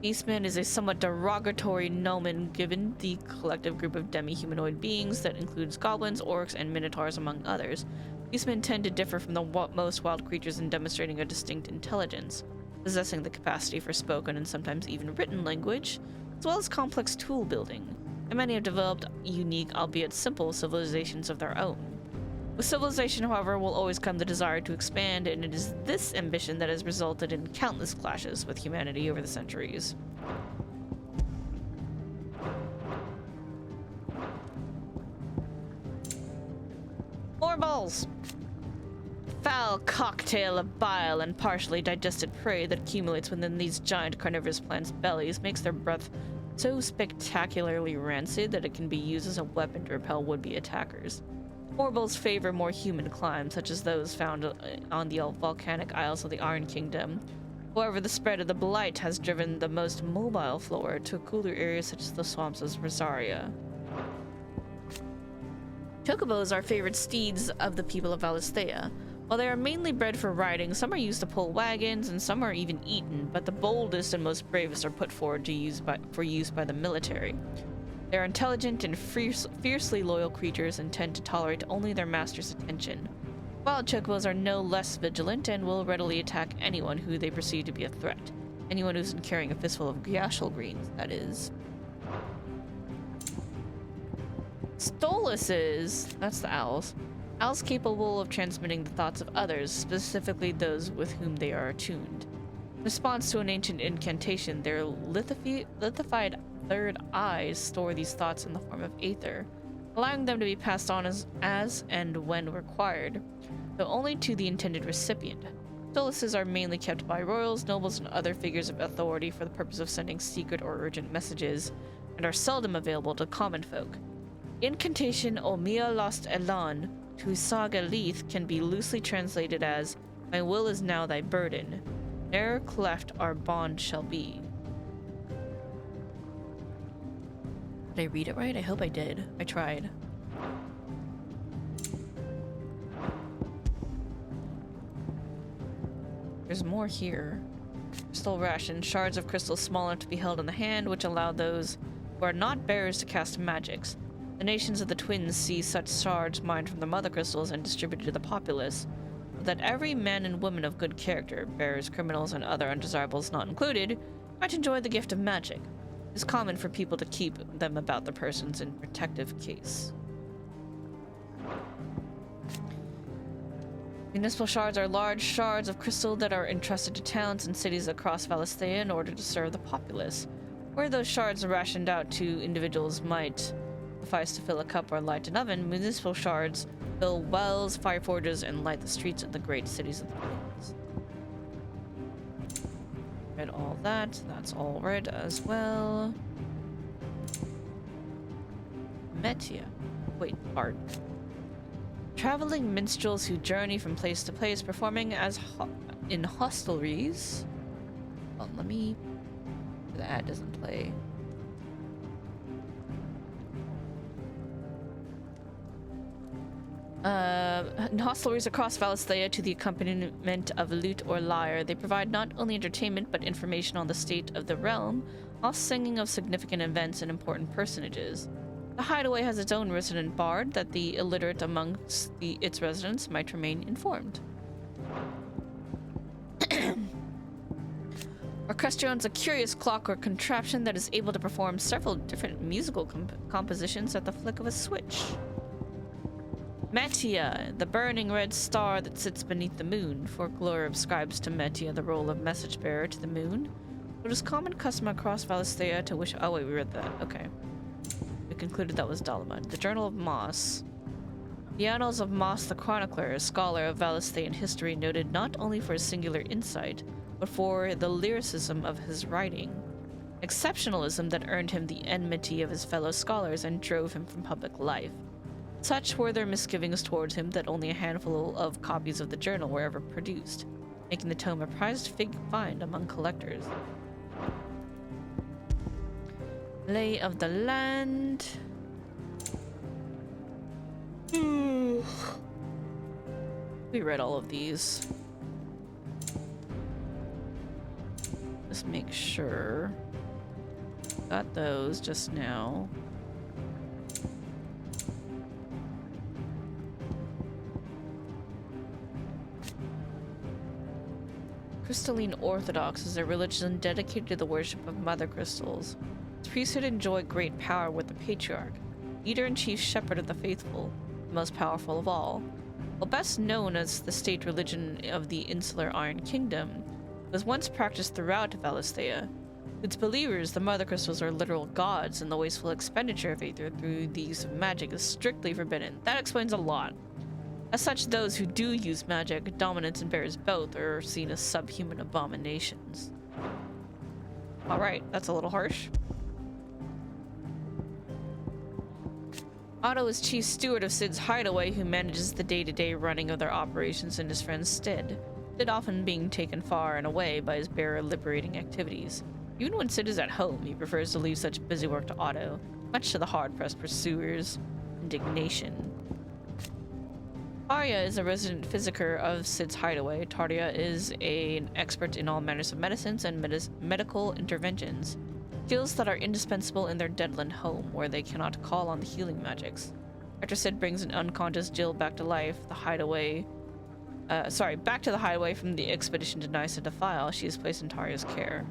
Beastmen is a somewhat derogatory nomen given the collective group of demi-humanoid beings that includes goblins, orcs, and minotaurs among others. Beastmen tend to differ from the most wild creatures in demonstrating a distinct intelligence, possessing the capacity for spoken and sometimes even written language, as well as complex tool building, and many have developed unique, albeit simple, civilizations of their own. With civilization, however, will always come the desire to expand, and it is this ambition that has resulted in countless clashes with humanity over the centuries. More balls! Foul cocktail of bile and partially digested prey that accumulates within these giant carnivorous plants' bellies makes their breath so spectacularly rancid that it can be used as a weapon to repel would-be attackers. Morbals favor more human climes, such as those found on the volcanic isles of the Iron Kingdom. However, the spread of the blight has driven the most mobile flora to cooler areas such as the swamps of Rosaria. Chocobos are favorite steeds of the people of Valisthea. While they are mainly bred for riding, some are used to pull wagons, and some are even eaten, but the boldest and most bravest are put forward for use by the military. They're intelligent and fiercely loyal creatures and tend to tolerate only their master's attention. Wild chocobos are no less vigilant and will readily attack anyone who they perceive to be a threat. Anyone who isn't carrying a fistful of gyashal greens, that is. Stoluses, that's the owls. Owls capable of transmitting the thoughts of others, specifically those with whom they are attuned. In response to an ancient incantation, their lithified third eyes store these thoughts in the form of aether, allowing them to be passed on as and when required, though only to the intended recipient. Stoluses are mainly kept by royals, nobles, and other figures of authority for the purpose of sending secret or urgent messages, and are seldom available to common folk. Incantation O Mia Lost Elan to Saga Leith can be loosely translated as, My will is now thy burden. Ne'er cleft our bond shall be. Did I read it right? I hope I did. I tried. There's more here. Crystal ration. Shards of crystal small enough to be held in the hand, which allow those who are not bearers to cast magics. The nations of the twins see such shards mined from the mother crystals and distributed to the populace, so that every man and woman of good character, bearers, criminals, and other undesirables not included, might enjoy the gift of magic. It is common for people to keep them about their persons in protective case. Municipal shards are large shards of crystal that are entrusted to towns and cities across Valisthea in order to serve the populace. Where those shards are rationed out to individuals might suffice to fill a cup or light an oven, municipal shards fill wells, fire forges, and light the streets of the great cities of the plains. Read all that. That's all read as well. Metia. Wait, art. Traveling minstrels who journey from place to place, performing as in hostelries. Oh, let me... The ad doesn't play. In hostelries across Valisthea to the accompaniment of lute or lyre, they provide not only entertainment but information on the state of the realm, while singing of significant events and important personages. The hideaway has its own resident bard that the illiterate amongst its residents might remain informed. Orchestra owns a curious clockwork contraption that is able to perform several different musical compositions at the flick of a switch. Metia, the burning red star that sits beneath the moon. Folklore ascribes to Metia the role of message bearer to the moon. It is common custom across Valisthea to wish. Oh wait, we read that. Okay. We concluded that was Dalamud. The Journal of Moss. The Annals of Moss the Chronicler, a scholar of Valisthean history noted not only for his singular insight, but for the lyricism of his writing. Exceptionalism that earned him the enmity of his fellow scholars and drove him from public life. Such were their misgivings towards him that only a handful of copies of the journal were ever produced, making the tome a prized find among collectors. Lay of the land. We read all of these. Just make sure. Got those just now. Crystalline Orthodox is a religion dedicated to the worship of mother crystals. Its priesthood enjoy great power with the patriarch, leader-in-chief shepherd of the faithful, the most powerful of all. While best known as the state religion of the insular Iron Kingdom, it was once practiced throughout Valisthea. To its believers, the mother crystals are literal gods, and the wasteful expenditure of aether through the use of magic is strictly forbidden. That explains a lot. As such, those who do use magic, dominance and bears both, are seen as subhuman abominations. Alright, that's a little harsh. Otto is chief steward of Cid's hideaway, who manages the day-to-day running of their operations in his friend's stead. Cid often being taken far and away by his bearer liberating activities. Even when Cid is at home, he prefers to leave such busy work to Otto, much to the hard-pressed pursuer's indignation. Tarja is a resident physicker of Cid's hideaway. Tarja is an expert in all manners of medicines and medical interventions. skills that are indispensable in their deadland home, where they cannot call on the healing magics. After Sid brings an unconscious Jill back to life, back to the hideaway from the expedition to Nysa Defile, she is placed in Taria's care.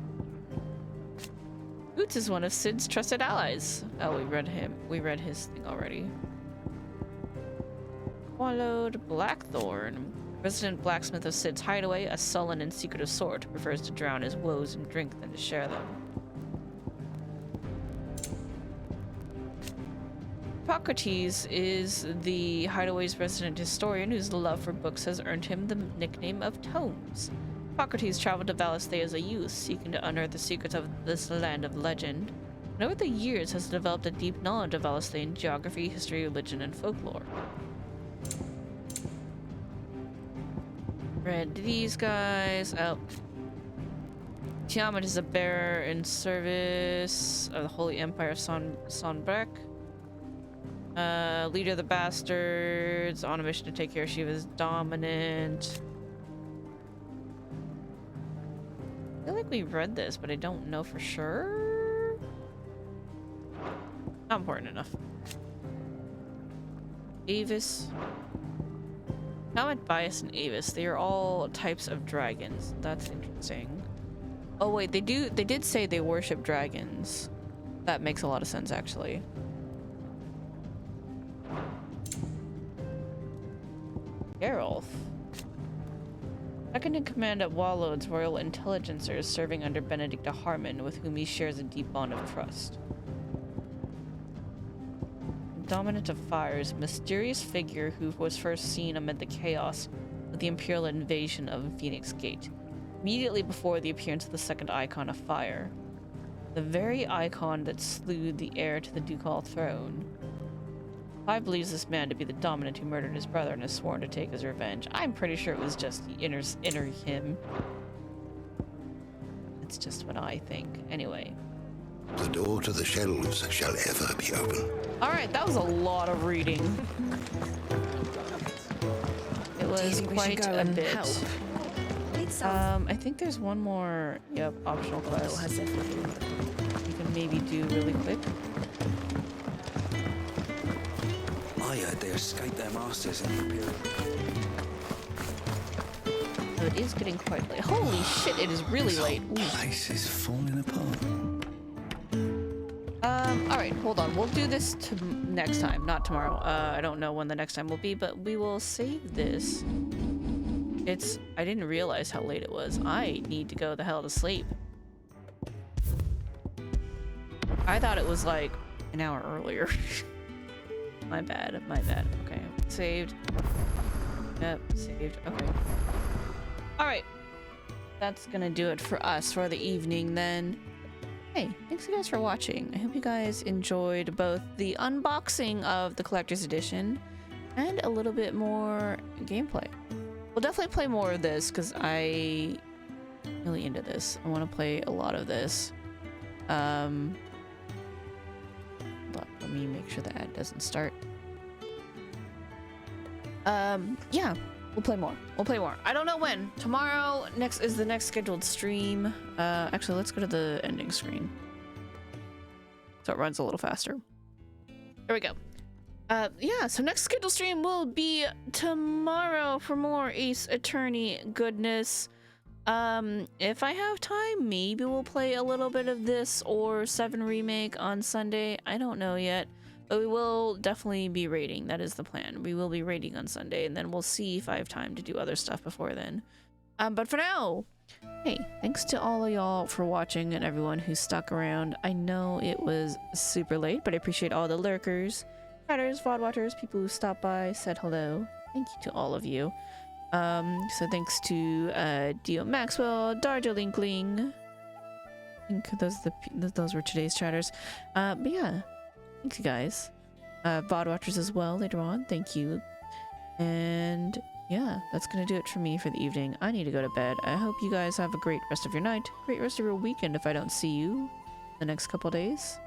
Boots is one of Sid's trusted allies. Oh, we read his thing already. Followed Blackthorn, resident blacksmith of Sid's hideaway, a sullen and secretive sort, prefers to drown his woes in drink than to share them. Hippocrates is the hideaway's resident historian whose love for books has earned him the nickname of Tomes. Hippocrates traveled to Valisthea as a youth, seeking to unearth the secrets of this land of legend, and over the years has developed a deep knowledge of Valisthean geography, history, religion, and folklore. Read these guys. Oh. Tiamat is a bearer in service of the Holy Empire of Sonbrek. Leader of the Bastards, on a mission to take care of Shiva's dominant. I feel like we read this, but I don't know for sure. Not important enough. Avis. Comet, Bias, and Avis. They are all types of dragons. That's interesting. Oh wait, they did say they worship dragons. That makes a lot of sense, actually. Geralf. Second in command at Wallod's Royal Intelligencers, serving under Benedicta Harmon, with whom he shares a deep bond of trust. Dominant of Fires, mysterious figure who was first seen amid the chaos of the Imperial invasion of Phoenix Gate, immediately before the appearance of the second icon of fire. The very icon that slew the heir to the ducal throne. Clive believes this man to be the dominant who murdered his brother and has sworn to take his revenge. I'm pretty sure it was just the inner him. It's just what I think. Anyway. The door to the shelves shall ever be open. Alright, that was a lot of reading. It was quite a bit. I think there's one more, optional quest you can maybe do really quick. I heard they escaped their masters in the Imperial. So it is getting quite late. Holy shit, it is really late. The place is falling apart. Alright, hold on. We'll do this next time, not tomorrow. I don't know when the next time will be, but we will save this. I didn't realize how late it was. I need to go the hell to sleep. I thought it was like an hour earlier. My bad. Okay, saved. Yep, saved. Okay. Alright. That's gonna do it for us for the evening then. Hey, thanks you guys for watching. I hope you guys enjoyed both the unboxing of the collector's edition and a little bit more gameplay. We'll definitely play more of this because I'm really into this. I want to play a lot of this. Let me make sure the ad doesn't start. Yeah, we'll play more. I don't know when. Tomorrow is the next scheduled stream. Actually, let's go to the ending screen so it runs a little faster. There we go. Yeah, so next scheduled stream will be tomorrow for more Ace Attorney goodness. If I have time, maybe we'll play a little bit of this or 7 Remake on Sunday. I don't know yet, but we will definitely be raiding. That is the plan. We will be raiding on Sunday, and then we'll see if I have time to do other stuff before then. But for now, hey, thanks to all of y'all for watching and everyone who stuck around. I know it was super late, but I appreciate all the lurkers, chatters, VoD watchers, people who stopped by, said hello. Thank you to all of you. So thanks to Dio Maxwell, Darja Linkling. I think those were today's chatters. But yeah, thanks you guys. VoD watchers as well later on. Thank you. And yeah, that's gonna do it for me for the evening. I need to go to bed. I hope you guys have a great rest of your night, great rest of your weekend if I don't see you the next couple days.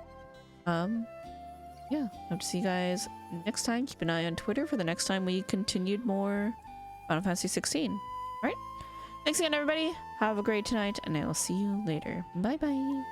Yeah, hope to see you guys next time. Keep an eye on Twitter for the next time we continued more Final Fantasy 16. All right. Thanks again, everybody. Have a great night, and I will see you later. Bye-bye.